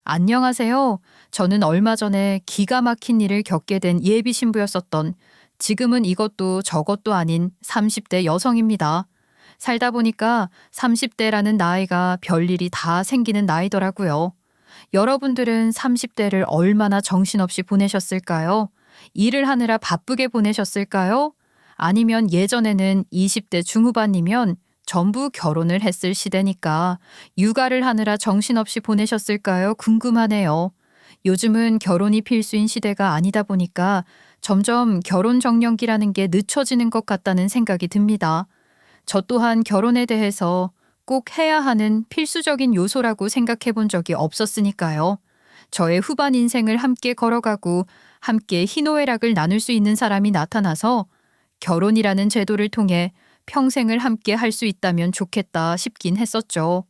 안녕하세요. 저는 얼마 전에 기가 막힌 일을 겪게 된 예비 신부였었던 지금은 이것도 저것도 아닌 30대 여성입니다. 살다 보니까 30대라는 나이가 별일이 다 생기는 나이더라고요. 여러분들은 30대를 얼마나 정신없이 보내셨을까요? 일을 하느라 바쁘게 보내셨을까요? 아니면 예전에는 20대 중후반이면 전부 결혼을 했을 시대니까 육아를 하느라 정신없이 보내셨을까요? 궁금하네요. 요즘은 결혼이 필수인 시대가 아니다 보니까 점점 결혼 정년기라는 게 늦춰지는 것 같다는 생각이 듭니다. 저 또한 결혼에 대해서 꼭 해야 하는 필수적인 요소라고 생각해 본 적이 없었으니까요. 저의 후반 인생을 함께 걸어가고 함께 희노애락을 나눌 수 있는 사람이 나타나서 결혼이라는 제도를 통해 평생을 함께 할 수 있다면 좋겠다 싶긴 했었죠.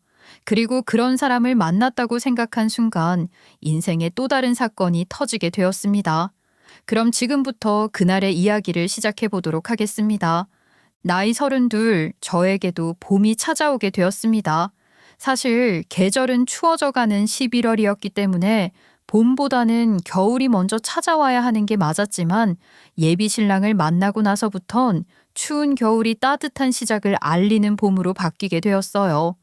그리고 그런 사람을 만났다고 생각한 순간 인생의 또 다른 사건이 터지게 되었습니다. 그럼 지금부터 그날의 이야기를 시작해 보도록 하겠습니다. 나이 32, 저에게도 봄이 찾아오게 되었습니다. 사실 계절은 추워져가는 11월이었기 때문에 봄보다는 겨울이 먼저 찾아와야 하는 게 맞았지만 예비 신랑을 만나고 나서부턴 추운 겨울이 따뜻한 시작을 알리는 봄으로 바뀌게 되었어요.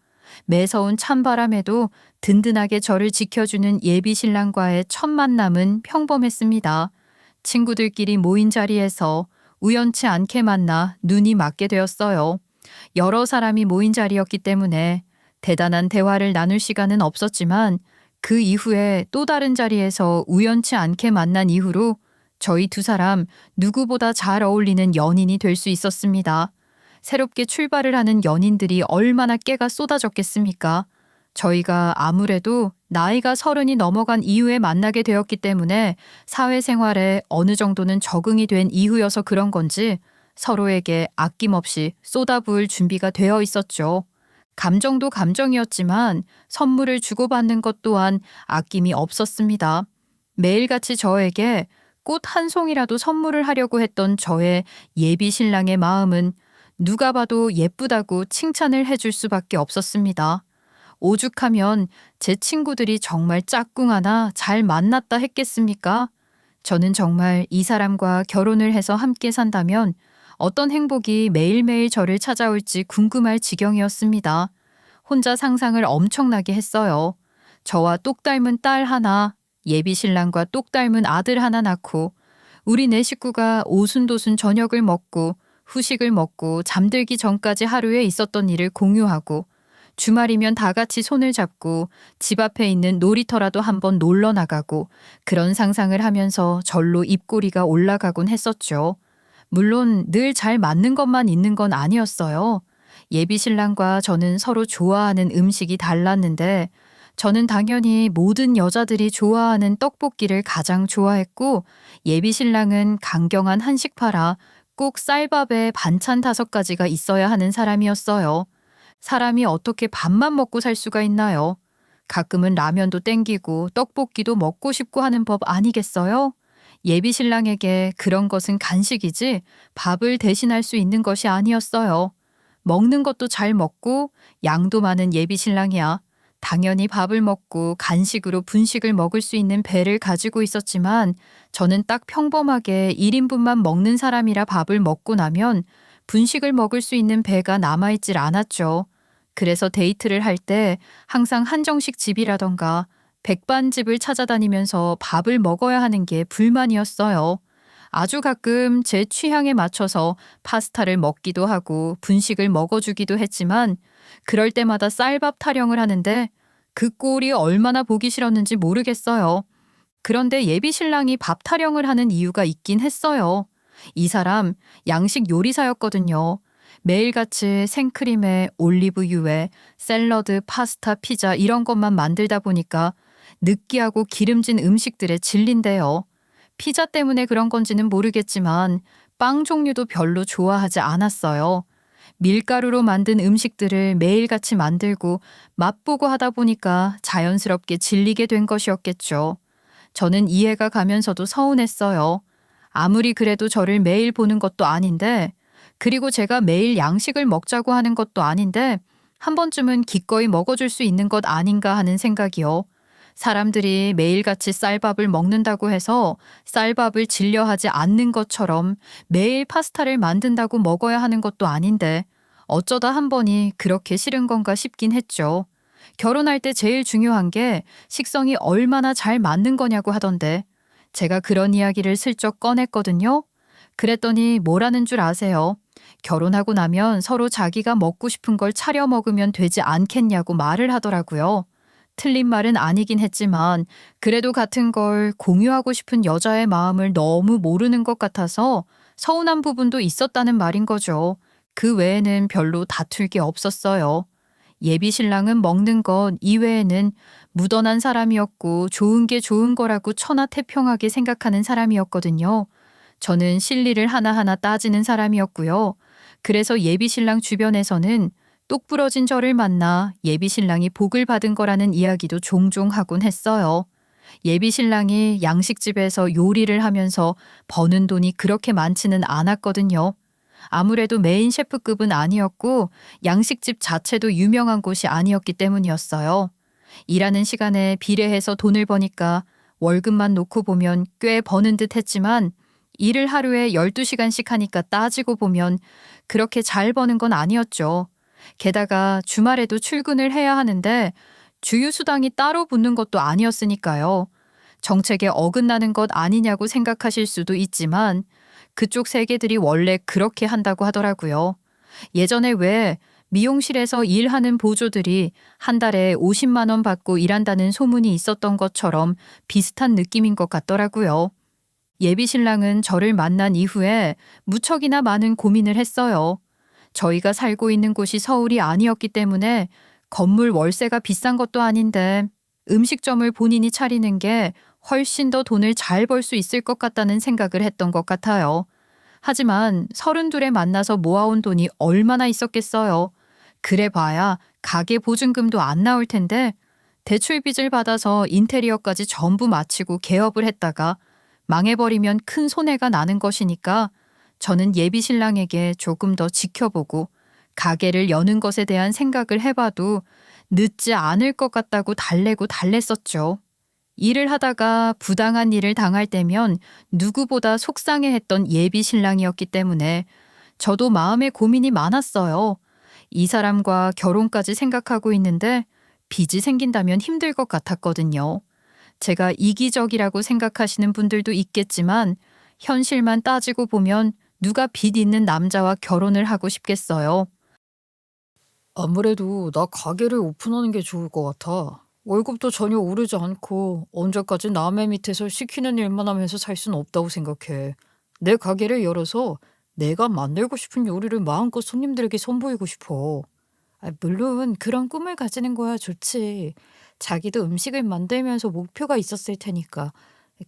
매서운 찬바람에도 든든하게 저를 지켜주는 예비 신랑과의 첫 만남은 평범했습니다. 친구들끼리 모인 자리에서 우연치 않게 만나 눈이 맞게 되었어요. 여러 사람이 모인 자리였기 때문에 대단한 대화를 나눌 시간은 없었지만 그 이후에 또 다른 자리에서 우연치 않게 만난 이후로 저희 두 사람 누구보다 잘 어울리는 연인이 될 수 있었습니다. 새롭게 출발을 하는 연인들이 얼마나 깨가 쏟아졌겠습니까? 저희가 아무래도 나이가 30이 넘어간 이후에 만나게 되었기 때문에 사회생활에 어느 정도는 적응이 된 이후여서 그런 건지 서로에게 아낌없이 쏟아부을 준비가 되어 있었죠. 감정도 감정이었지만 선물을 주고받는 것 또한 아낌이 없었습니다. 매일같이 저에게 꽃 한 송이라도 선물을 하려고 했던 저의 예비 신랑의 마음은 누가 봐도 예쁘다고 칭찬을 해줄 수밖에 없었습니다. 오죽하면 제 친구들이 정말 짝꿍하나 잘 만났다 했겠습니까? 저는 정말 이 사람과 결혼을 해서 함께 산다면 어떤 행복이 매일매일 저를 찾아올지 궁금할 지경이었습니다. 혼자 상상을 엄청나게 했어요. 저와 똑 닮은 딸 하나, 예비 신랑과 똑 닮은 아들 하나 낳고 우리 네 식구가 오순도순 저녁을 먹고 후식을 먹고 잠들기 전까지 하루에 있었던 일을 공유하고 주말이면 다 같이 손을 잡고 집 앞에 있는 놀이터라도 한번 놀러 나가고 그런 상상을 하면서 절로 입꼬리가 올라가곤 했었죠. 물론 늘 잘 맞는 것만 있는 건 아니었어요. 예비 신랑과 저는 서로 좋아하는 음식이 달랐는데 저는 당연히 모든 여자들이 좋아하는 떡볶이를 가장 좋아했고 예비 신랑은 강경한 한식파라 꼭 쌀밥에 반찬 5가지가 있어야 하는 사람이었어요. 사람이 어떻게 밥만 먹고 살 수가 있나요? 가끔은 라면도 땡기고 떡볶이도 먹고 싶고 하는 법 아니겠어요? 예비 신랑에게 그런 것은 간식이지 밥을 대신할 수 있는 것이 아니었어요. 먹는 것도 잘 먹고 양도 많은 예비 신랑이야. 당연히 밥을 먹고 간식으로 분식을 먹을 수 있는 배를 가지고 있었지만 저는 딱 평범하게 1인분만 먹는 사람이라 밥을 먹고 나면 분식을 먹을 수 있는 배가 남아있질 않았죠. 그래서 데이트를 할 때 항상 한정식 집이라던가 백반집을 찾아다니면서 밥을 먹어야 하는 게 불만이었어요. 아주 가끔 제 취향에 맞춰서 파스타를 먹기도 하고 분식을 먹어주기도 했지만 그럴 때마다 쌀밥 타령을 하는데 그 꼴이 얼마나 보기 싫었는지 모르겠어요. 그런데 예비 신랑이 밥 타령을 하는 이유가 있긴 했어요. 이 사람 양식 요리사였거든요. 매일같이 생크림에 올리브유에 샐러드, 파스타, 피자 이런 것만 만들다 보니까 느끼하고 기름진 음식들에 질린대요. 피자 때문에 그런 건지는 모르겠지만 빵 종류도 별로 좋아하지 않았어요. 밀가루로 만든 음식들을 매일같이 만들고 맛보고 하다 보니까 자연스럽게 질리게 된 것이었겠죠. 저는 이해가 가면서도 서운했어요. 아무리 그래도 저를 매일 보는 것도 아닌데, 그리고 제가 매일 양식을 먹자고 하는 것도 아닌데, 한 번쯤은 기꺼이 먹어줄 수 있는 것 아닌가 하는 생각이요. 사람들이 매일같이 쌀밥을 먹는다고 해서 쌀밥을 질려하지 않는 것처럼 매일 파스타를 만든다고 먹어야 하는 것도 아닌데 어쩌다 한 번이 그렇게 싫은 건가 싶긴 했죠. 결혼할 때 제일 중요한 게 식성이 얼마나 잘 맞는 거냐고 하던데 제가 그런 이야기를 슬쩍 꺼냈거든요. 그랬더니 뭐라는 줄 아세요? 결혼하고 나면 서로 자기가 먹고 싶은 걸 차려 먹으면 되지 않겠냐고 말을 하더라고요. 틀린 말은 아니긴 했지만 그래도 같은 걸 공유하고 싶은 여자의 마음을 너무 모르는 것 같아서 서운한 부분도 있었다는 말인 거죠. 그 외에는 별로 다툴 게 없었어요. 예비 신랑은 먹는 것 이외에는 무던한 사람이었고 좋은 게 좋은 거라고 천하태평하게 생각하는 사람이었거든요. 저는 실리를 하나하나 따지는 사람이었고요. 그래서 예비 신랑 주변에서는 똑부러진 저를 만나 예비 신랑이 복을 받은 거라는 이야기도 종종 하곤 했어요. 예비 신랑이 양식집에서 요리를 하면서 버는 돈이 그렇게 많지는 않았거든요. 아무래도 메인 셰프급은 아니었고 양식집 자체도 유명한 곳이 아니었기 때문이었어요. 일하는 시간에 비례해서 돈을 버니까 월급만 놓고 보면 꽤 버는 듯 했지만 일을 하루에 12시간씩 하니까 따지고 보면 그렇게 잘 버는 건 아니었죠. 게다가 주말에도 출근을 해야 하는데 주휴수당이 따로 붙는 것도 아니었으니까요. 정책에 어긋나는 것 아니냐고 생각하실 수도 있지만 그쪽 세계들이 원래 그렇게 한다고 하더라고요. 예전에 왜 미용실에서 일하는 보조들이 한 달에 50만 원 받고 일한다는 소문이 있었던 것처럼 비슷한 느낌인 것 같더라고요. 예비 신랑은 저를 만난 이후에 무척이나 많은 고민을 했어요. 저희가 살고 있는 곳이 서울이 아니었기 때문에 건물 월세가 비싼 것도 아닌데 음식점을 본인이 차리는 게 훨씬 더 돈을 잘 벌 수 있을 것 같다는 생각을 했던 것 같아요. 하지만 32에 만나서 모아온 돈이 얼마나 있었겠어요. 그래 봐야 가게 보증금도 안 나올 텐데 대출 빚을 받아서 인테리어까지 전부 마치고 개업을 했다가 망해버리면 큰 손해가 나는 것이니까 저는 예비 신랑에게 조금 더 지켜보고 가게를 여는 것에 대한 생각을 해봐도 늦지 않을 것 같다고 달래고 달랬었죠. 일을 하다가 부당한 일을 당할 때면 누구보다 속상해했던 예비 신랑이었기 때문에 저도 마음에 고민이 많았어요. 이 사람과 결혼까지 생각하고 있는데 빚이 생긴다면 힘들 것 같았거든요. 제가 이기적이라고 생각하시는 분들도 있겠지만 현실만 따지고 보면 누가 빚 있는 남자와 결혼을 하고 싶겠어요. 아무래도 나 가게를 오픈하는 게 좋을 것 같아. 월급도 전혀 오르지 않고 언제까지 남의 밑에서 시키는 일만 하면서 살 수는 없다고 생각해. 내 가게를 열어서 내가 만들고 싶은 요리를 마음껏 손님들에게 선보이고 싶어. 물론 그런 꿈을 가지는 거야 좋지. 자기도 음식을 만들면서 목표가 있었을 테니까.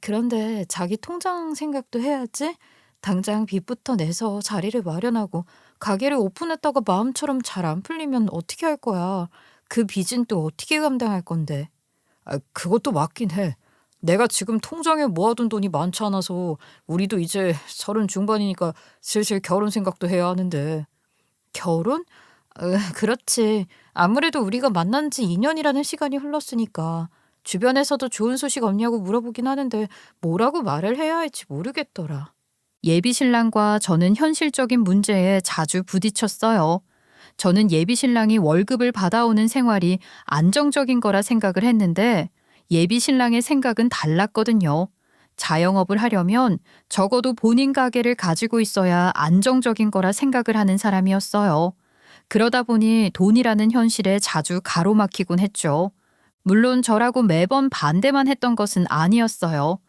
그런데 자기 통장 생각도 해야지. 당장 빚부터 내서 자리를 마련하고 가게를 오픈했다가 마음처럼 잘 안 풀리면 어떻게 할 거야. 그 빚은 또 어떻게 감당할 건데. 그것도 맞긴 해. 내가 지금 통장에 모아둔 돈이 많지 않아서 우리도 이제 30 중반이니까 슬슬 결혼 생각도 해야 하는데. 결혼? 그렇지. 아무래도 우리가 만난 지 2년이라는 시간이 흘렀으니까. 주변에서도 좋은 소식 없냐고 물어보긴 하는데 뭐라고 말을 해야 할지 모르겠더라. 예비 신랑과 저는 현실적인 문제에 자주 부딪혔어요. 저는 예비 신랑이 월급을 받아오는 생활이 안정적인 거라 생각을 했는데 예비 신랑의 생각은 달랐거든요. 자영업을 하려면 적어도 본인 가게를 가지고 있어야 안정적인 거라 생각을 하는 사람이었어요. 그러다 보니 돈이라는 현실에 자주 가로막히곤 했죠. 물론 저라고 매번 반대만 했던 것은 아니었어요.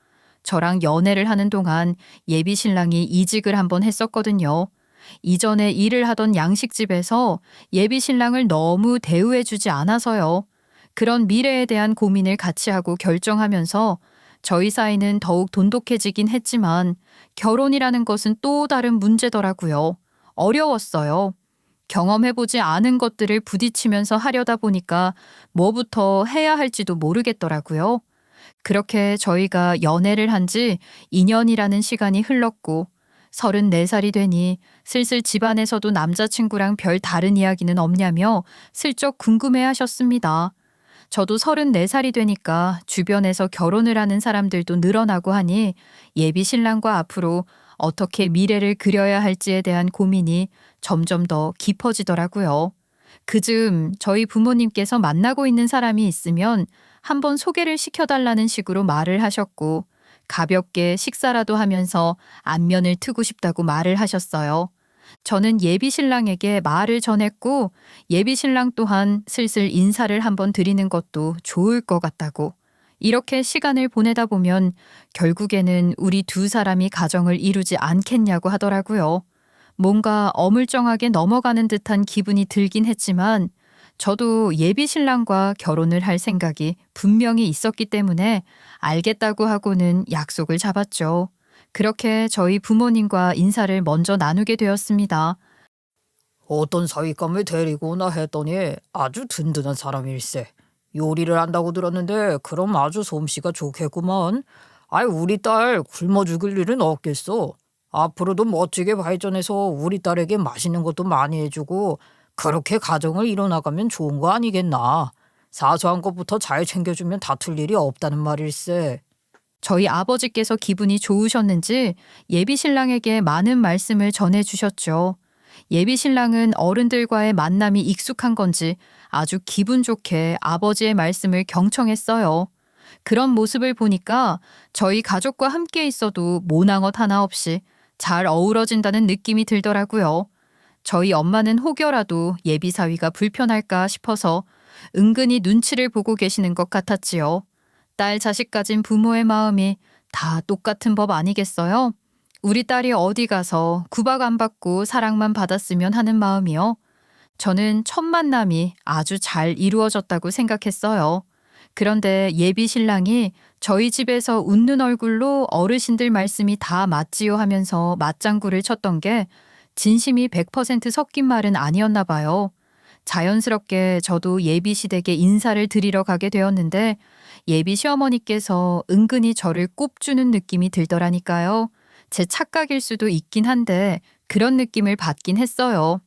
저랑 연애를 하는 동안 예비 신랑이 이직을 한번 했었거든요. 이전에 일을 하던 양식집에서 예비 신랑을 너무 대우해주지 않아서요. 그런 미래에 대한 고민을 같이 하고 결정하면서 저희 사이는 더욱 돈독해지긴 했지만 결혼이라는 것은 또 다른 문제더라고요. 어려웠어요. 경험해보지 않은 것들을 부딪히면서 하려다 보니까 뭐부터 해야 할지도 모르겠더라고요. 그렇게 저희가 연애를 한 지 2년이라는 시간이 흘렀고 34살이 되니 슬슬 집안에서도 남자친구랑 별 다른 이야기는 없냐며 슬쩍 궁금해 하셨습니다. 저도 34살이 되니까 주변에서 결혼을 하는 사람들도 늘어나고 하니 예비 신랑과 앞으로 어떻게 미래를 그려야 할지에 대한 고민이 점점 더 깊어지더라고요. 그즈음 저희 부모님께서 만나고 있는 사람이 있으면 한번 소개를 시켜달라는 식으로 말을 하셨고 가볍게 식사라도 하면서 안면을 트고 싶다고 말을 하셨어요. 저는 예비 신랑에게 말을 전했고 예비 신랑 또한 슬슬 인사를 한번 드리는 것도 좋을 것 같다고. 이렇게 시간을 보내다 보면 결국에는 우리 두 사람이 가정을 이루지 않겠냐고 하더라고요. 뭔가 어물쩡하게 넘어가는 듯한 기분이 들긴 했지만 저도 예비 신랑과 결혼을 할 생각이 분명히 있었기 때문에 알겠다고 하고는 약속을 잡았죠. 그렇게 저희 부모님과 인사를 먼저 나누게 되었습니다. 어떤 사윗감을 데리고 오나 했더니 아주 든든한 사람일세. 요리를 한다고 들었는데 그럼 아주 솜씨가 좋겠구먼. 아이 우리 딸 굶어 죽을 일은 없겠어. 앞으로도 멋지게 발전해서 우리 딸에게 맛있는 것도 많이 해주고 그렇게 가정을 이뤄나가면 좋은 거 아니겠나. 사소한 것부터 잘 챙겨주면 다툴 일이 없다는 말일세. 저희 아버지께서 기분이 좋으셨는지 예비 신랑에게 많은 말씀을 전해 주셨죠. 예비 신랑은 어른들과의 만남이 익숙한 건지 아주 기분 좋게 아버지의 말씀을 경청했어요. 그런 모습을 보니까 저희 가족과 함께 있어도 모낭엇 하나 없이 잘 어우러진다는 느낌이 들더라고요. 저희 엄마는 혹여라도 예비 사위가 불편할까 싶어서 은근히 눈치를 보고 계시는 것 같았지요. 딸 자식 가진 부모의 마음이 다 똑같은 법 아니겠어요? 우리 딸이 어디 가서 구박 안 받고 사랑만 받았으면 하는 마음이요. 저는 첫 만남이 아주 잘 이루어졌다고 생각했어요. 그런데 예비 신랑이 저희 집에서 웃는 얼굴로 어르신들 말씀이 다 맞지요 하면서 맞장구를 쳤던 게 진심이 100% 섞인 말은 아니었나 봐요. 자연스럽게 저도 예비 시댁에 인사를 드리러 가게 되었는데 예비 시어머니께서 은근히 저를 꼽주는 느낌이 들더라니까요. 제 착각일 수도 있긴 한데 그런 느낌을 받긴 했어요.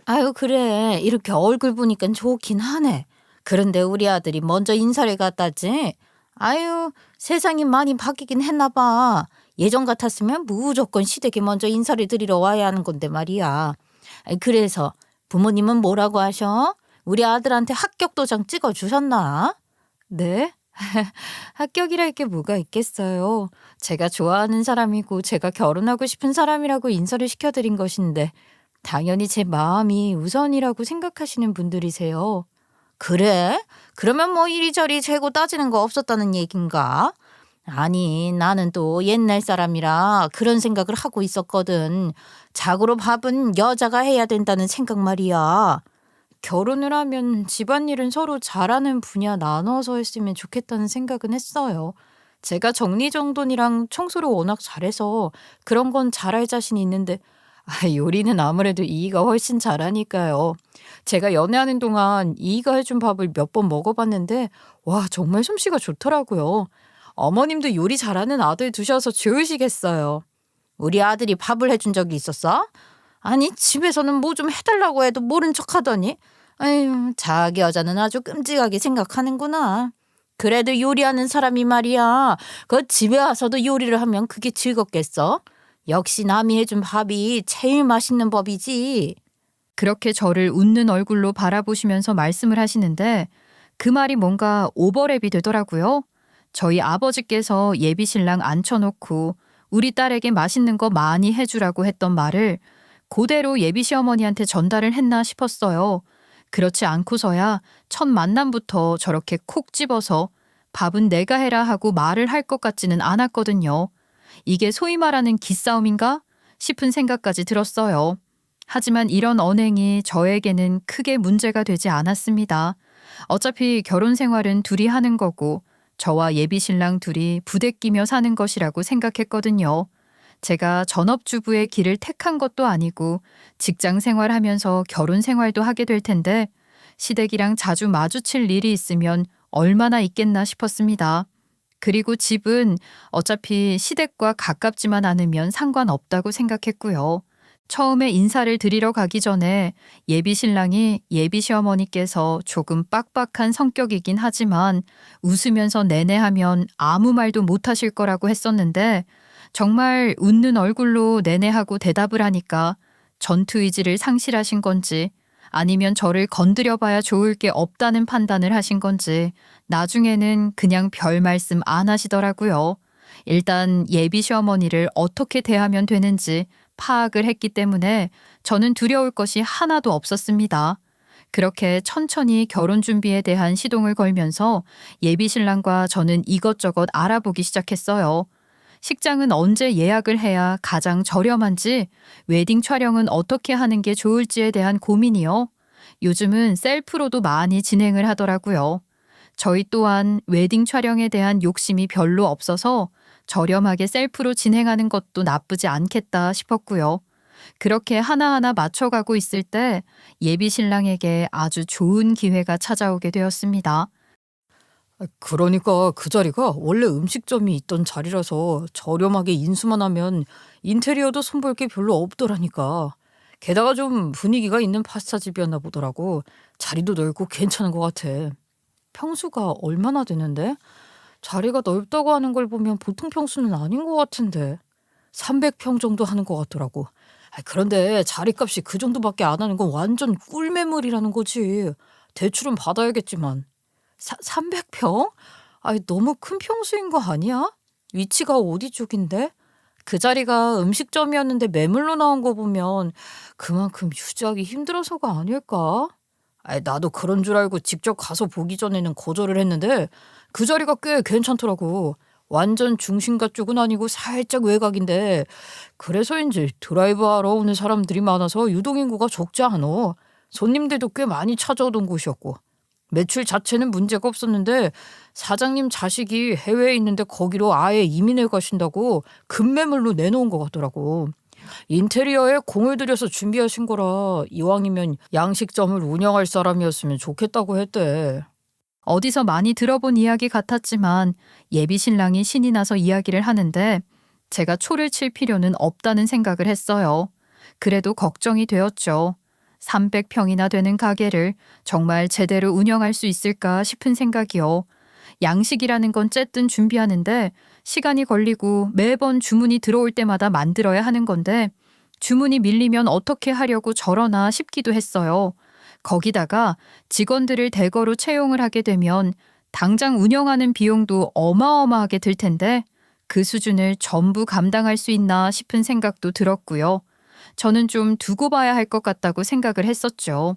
아유, 그래. 이렇게 얼굴 보니까 좋긴 하네. 그런데 우리 아들이 먼저 인사를 갔다지. 아유, 세상이 많이 바뀌긴 했나 봐. 예전 같았으면 무조건 시댁에 먼저 인사를 드리러 와야 하는 건데 말이야. 그래서 부모님은 뭐라고 하셔? 우리 아들한테 합격 도장 찍어 주셨나? 네? 합격이랄 게 뭐가 있겠어요. 제가 좋아하는 사람이고 제가 결혼하고 싶은 사람이라고 인사를 시켜드린 것인데 당연히 제 마음이 우선이라고 생각하시는 분들이세요. 그래? 그러면 뭐 이리저리 재고 따지는 거 없었다는 얘긴가? 아니, 나는 또 옛날 사람이라 그런 생각을 하고 있었거든. 자고로 밥은 여자가 해야 된다는 생각 말이야. 결혼을 하면 집안일은 서로 잘하는 분야 나눠서 했으면 좋겠다는 생각은 했어요. 제가 정리정돈이랑 청소를 워낙 잘해서 그런 건 잘할 자신이 있는데 요리는 아무래도 이이가 훨씬 잘하니까요. 제가 연애하는 동안 이이가 해준 밥을 몇 번 먹어봤는데 와 정말 솜씨가 좋더라고요. 어머님도 요리 잘하는 아들 두셔서 좋으시겠어요. 우리 아들이 밥을 해준 적이 있었어? 아니, 집에서는 뭐 좀 해달라고 해도 모른 척 하더니. 아유, 자기 여자는 아주 끔찍하게 생각하는구나. 그래도 요리하는 사람이 말이야. 그 집에 와서도 요리를 하면 그게 즐겁겠어? 역시 남이 해준 밥이 제일 맛있는 법이지. 그렇게 저를 웃는 얼굴로 바라보시면서 말씀을 하시는데 그 말이 뭔가 오버랩이 되더라고요. 저희 아버지께서 예비 신랑 앉혀놓고 우리 딸에게 맛있는 거 많이 해주라고 했던 말을 그대로 예비 시어머니한테 전달을 했나 싶었어요. 그렇지 않고서야 첫 만남부터 저렇게 콕 집어서 밥은 내가 해라 하고 말을 할 것 같지는 않았거든요. 이게 소위 말하는 기싸움인가 싶은 생각까지 들었어요. 하지만 이런 언행이 저에게는 크게 문제가 되지 않았습니다. 어차피 결혼 생활은 둘이 하는 거고 저와 예비 신랑 둘이 부대끼며 사는 것이라고 생각했거든요. 제가 전업주부의 길을 택한 것도 아니고 직장 생활하면서 결혼 생활도 하게 될 텐데 시댁이랑 자주 마주칠 일이 있으면 얼마나 있겠나 싶었습니다. 그리고 집은 어차피 시댁과 가깝지만 않으면 상관없다고 생각했고요. 처음에 인사를 드리러 가기 전에 예비 신랑이 예비 시어머니께서 조금 빡빡한 성격이긴 하지만 웃으면서 내내하면 아무 말도 못 하실 거라고 했었는데 정말 웃는 얼굴로 내내하고 대답을 하니까 전투 의지를 상실하신 건지 아니면 저를 건드려 봐야 좋을 게 없다는 판단을 하신 건지 나중에는 그냥 별 말씀 안 하시더라고요. 일단 예비 시어머니를 어떻게 대하면 되는지 파악을 했기 때문에 저는 두려울 것이 하나도 없었습니다. 그렇게 천천히 결혼 준비에 대한 시동을 걸면서 예비 신랑과 저는 이것저것 알아보기 시작했어요. 식장은 언제 예약을 해야 가장 저렴한지, 웨딩 촬영은 어떻게 하는 게 좋을지에 대한 고민이요. 요즘은 셀프로도 많이 진행을 하더라고요. 저희 또한 웨딩 촬영에 대한 욕심이 별로 없어서 저렴하게 셀프로 진행하는 것도 나쁘지 않겠다 싶었고요. 그렇게 하나하나 맞춰가고 있을 때 예비 신랑에게 아주 좋은 기회가 찾아오게 되었습니다. 그러니까 그 자리가 원래 음식점이 있던 자리라서 저렴하게 인수만 하면 인테리어도 손볼 게 별로 없더라니까. 게다가 좀 분위기가 있는 파스타집이었나 보더라고. 자리도 넓고 괜찮은 것 같아. 평수가 얼마나 되는데? 자리가 넓다고 하는 걸 보면 보통 평수는 아닌 것 같은데. 300평 정도 하는 것 같더라고. 그런데 자리값이 그 정도밖에 안 하는 건 완전 꿀매물이라는 거지. 대출은 받아야겠지만. 300평? 아이, 너무 큰 평수인 거 아니야? 위치가 어디 쪽인데? 그 자리가 음식점이었는데 매물로 나온 거 보면 그만큼 유지하기 힘들어서가 아닐까? 아이, 나도 그런 줄 알고 직접 가서 보기 전에는 거절을 했는데 그 자리가 꽤 괜찮더라고. 완전 중심가 쪽은 아니고 살짝 외곽인데 그래서인지 드라이브하러 오는 사람들이 많아서 유동인구가 적지 않아. 손님들도 꽤 많이 찾아오던 곳이었고 매출 자체는 문제가 없었는데 사장님 자식이 해외에 있는데 거기로 아예 이민을 가신다고 급매물로 내놓은 것 같더라고. 인테리어에 공을 들여서 준비하신 거라 이왕이면 양식점을 운영할 사람이었으면 좋겠다고 했대. 어디서 많이 들어본 이야기 같았지만 예비 신랑이 신이 나서 이야기를 하는데 제가 초를 칠 필요는 없다는 생각을 했어요. 그래도 걱정이 되었죠. 300평이나 되는 가게를 정말 제대로 운영할 수 있을까 싶은 생각이요. 양식이라는 건 쨌든 준비하는데 시간이 걸리고 매번 주문이 들어올 때마다 만들어야 하는 건데 주문이 밀리면 어떻게 하려고 저러나 싶기도 했어요. 거기다가 직원들을 대거로 채용을 하게 되면 당장 운영하는 비용도 어마어마하게 들 텐데 그 수준을 전부 감당할 수 있나 싶은 생각도 들었고요. 저는 좀 두고 봐야 할 것 같다고 생각을 했었죠.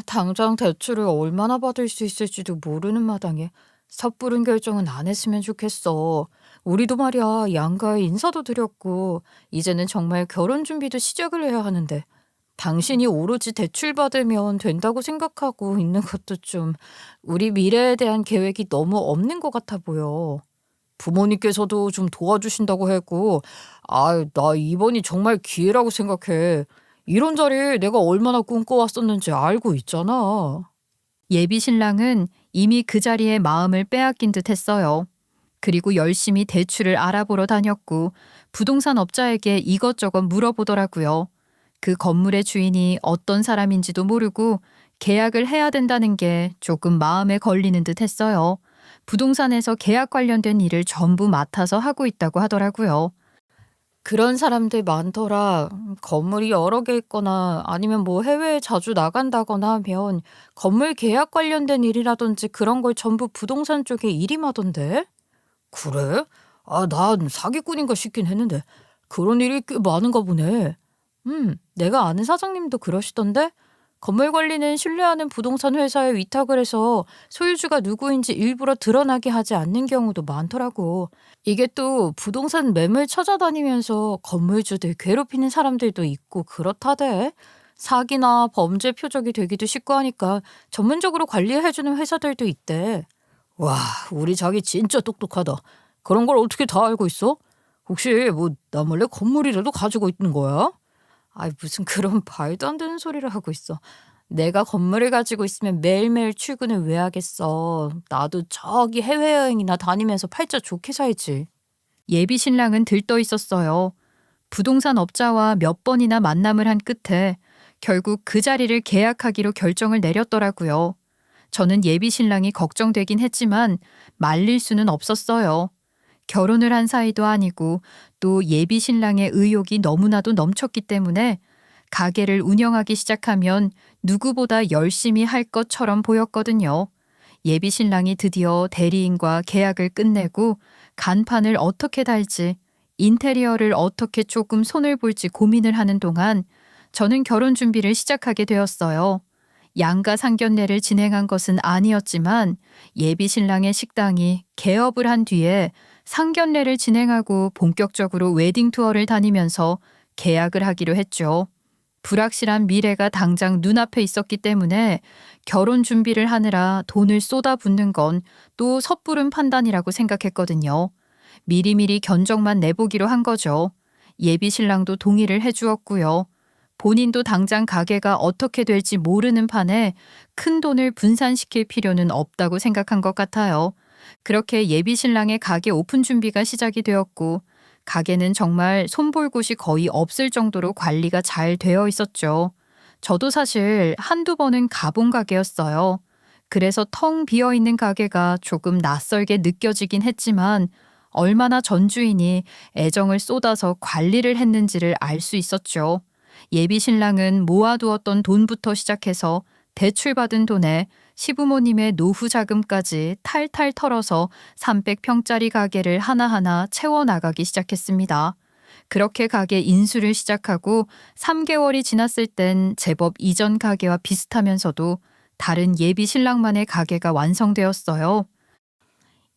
당장 대출을 얼마나 받을 수 있을지도 모르는 마당에 섣부른 결정은 안 했으면 좋겠어. 우리도 말이야 양가에 인사도 드렸고 이제는 정말 결혼 준비도 시작을 해야 하는데 당신이 오로지 대출 받으면 된다고 생각하고 있는 것도 좀 우리 미래에 대한 계획이 너무 없는 것 같아 보여. 부모님께서도 좀 도와주신다고 했고 나 이번이 정말 기회라고 생각해. 이런 자리 내가 얼마나 꿈꿔왔었는지 알고 있잖아. 예비 신랑은 이미 그 자리에 마음을 빼앗긴 듯 했어요. 그리고 열심히 대출을 알아보러 다녔고 부동산 업자에게 이것저것 물어보더라고요. 그 건물의 주인이 어떤 사람인지도 모르고 계약을 해야 된다는 게 조금 마음에 걸리는 듯 했어요. 부동산에서 계약 관련된 일을 전부 맡아서 하고 있다고 하더라고요. 그런 사람들 많더라. 건물이 여러 개 있거나 아니면 뭐 해외에 자주 나간다거나 하면 건물 계약 관련된 일이라든지 그런 걸 전부 부동산 쪽에 일임하던데. 그래? 난 사기꾼인가 싶긴 했는데 그런 일이 꽤 많은가 보네. 내가 아는 사장님도 그러시던데 건물 관리는 신뢰하는 부동산 회사에 위탁을 해서 소유주가 누구인지 일부러 드러나게 하지 않는 경우도 많더라고. 이게 또 부동산 매물 찾아다니면서 건물주들 괴롭히는 사람들도 있고 그렇다대. 사기나 범죄 표적이 되기도 쉽고 하니까 전문적으로 관리해주는 회사들도 있대. 와, 우리 자기 진짜 똑똑하다. 그런 걸 어떻게 다 알고 있어? 혹시 뭐 나 몰래 건물이라도 가지고 있는 거야? 무슨 그런 말도 안 되는 소리를 하고 있어. 내가 건물을 가지고 있으면 매일매일 출근을 왜 하겠어. 나도 저기 해외여행이나 다니면서 팔자 좋게 살지. 예비 신랑은 들떠 있었어요. 부동산 업자와 몇 번이나 만남을 한 끝에 결국 그 자리를 계약하기로 결정을 내렸더라고요. 저는 예비 신랑이 걱정되긴 했지만 말릴 수는 없었어요. 결혼을 한 사이도 아니고 또 예비 신랑의 의욕이 너무나도 넘쳤기 때문에 가게를 운영하기 시작하면 누구보다 열심히 할 것처럼 보였거든요. 예비 신랑이 드디어 대리인과 계약을 끝내고 간판을 어떻게 달지, 인테리어를 어떻게 조금 손을 볼지 고민을 하는 동안 저는 결혼 준비를 시작하게 되었어요. 양가 상견례를 진행한 것은 아니었지만 예비 신랑의 식당이 개업을 한 뒤에 상견례를 진행하고 본격적으로 웨딩 투어를 다니면서 계약을 하기로 했죠. 불확실한 미래가 당장 눈앞에 있었기 때문에 결혼 준비를 하느라 돈을 쏟아붓는 건 또 섣부른 판단이라고 생각했거든요. 미리미리 견적만 내보기로 한 거죠. 예비 신랑도 동의를 해주었고요. 본인도 당장 가게가 어떻게 될지 모르는 판에 큰 돈을 분산시킬 필요는 없다고 생각한 것 같아요. 그렇게 예비 신랑의 가게 오픈 준비가 시작이 되었고 가게는 정말 손볼 곳이 거의 없을 정도로 관리가 잘 되어 있었죠. 저도 사실 한두 번은 가본 가게였어요. 그래서 텅 비어 있는 가게가 조금 낯설게 느껴지긴 했지만 얼마나 전 주인이 애정을 쏟아서 관리를 했는지를 알 수 있었죠. 예비 신랑은 모아두었던 돈부터 시작해서 대출받은 돈에 시부모님의 노후 자금까지 탈탈 털어서 300평짜리 가게를 하나하나 채워나가기 시작했습니다. 그렇게 가게 인수를 시작하고 3개월이 지났을 땐 제법 이전 가게와 비슷하면서도 다른 예비 신랑만의 가게가 완성되었어요.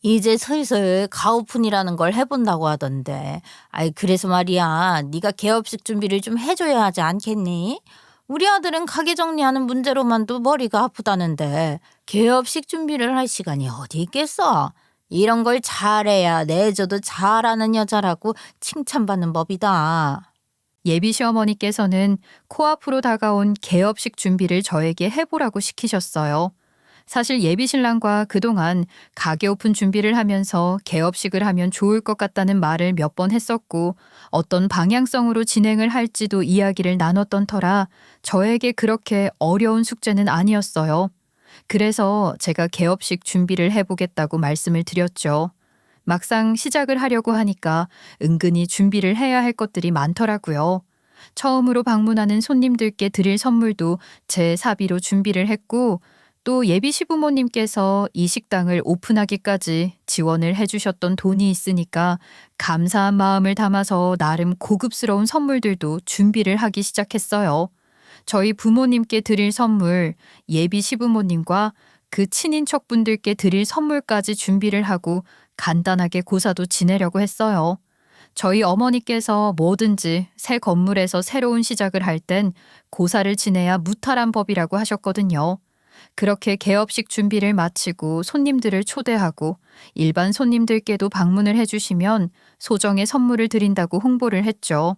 이제 슬슬 가오픈이라는 걸 해본다고 하던데. 아이 그래서 말이야. 네가 개업식 준비를 좀 해줘야 하지 않겠니? 우리 아들은 가게 정리하는 문제로만도 머리가 아프다는데 개업식 준비를 할 시간이 어디 있겠어? 이런 걸 잘해야 내줘도 잘하는 여자라고 칭찬받는 법이다. 예비 시어머니께서는 코앞으로 다가온 개업식 준비를 저에게 해보라고 시키셨어요. 사실 예비 신랑과 그동안 가게 오픈 준비를 하면서 개업식을 하면 좋을 것 같다는 말을 몇 번 했었고 어떤 방향성으로 진행을 할지도 이야기를 나눴던 터라 저에게 그렇게 어려운 숙제는 아니었어요. 그래서 제가 개업식 준비를 해보겠다고 말씀을 드렸죠. 막상 시작을 하려고 하니까 은근히 준비를 해야 할 것들이 많더라고요. 처음으로 방문하는 손님들께 드릴 선물도 제 사비로 준비를 했고 또 예비 시부모님께서 이 식당을 오픈하기까지 지원을 해주셨던 돈이 있으니까 감사한 마음을 담아서 나름 고급스러운 선물들도 준비를 하기 시작했어요. 저희 부모님께 드릴 선물, 예비 시부모님과 그 친인척분들께 드릴 선물까지 준비를 하고 간단하게 고사도 지내려고 했어요. 저희 어머니께서 뭐든지 새 건물에서 새로운 시작을 할 땐 고사를 지내야 무탈한 법이라고 하셨거든요. 그렇게 개업식 준비를 마치고 손님들을 초대하고 일반 손님들께도 방문을 해주시면 소정의 선물을 드린다고 홍보를 했죠.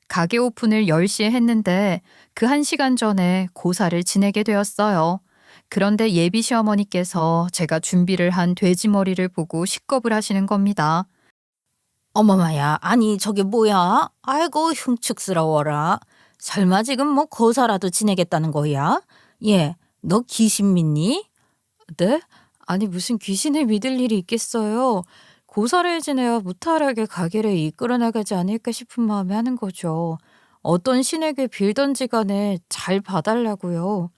가게 오픈을 10시에 했는데 그 1시간 전에 고사를 지내게 되었어요. 그런데 예비 시어머니께서 제가 준비를 한 돼지머리를 보고 식겁을 하시는 겁니다. 어머마야, 아니 저게 뭐야? 아이고 흉측스러워라. 설마 지금 뭐 고사라도 지내겠다는 거야? 예, 너 귀신 믿니? 네? 아니 무슨 귀신을 믿을 일이 있겠어요. 고사를 지내야 무탈하게 가게를 이끌어 나가지 않을까 싶은 마음에 하는 거죠. 어떤 신에게 빌던지 간에 잘 봐달라고요.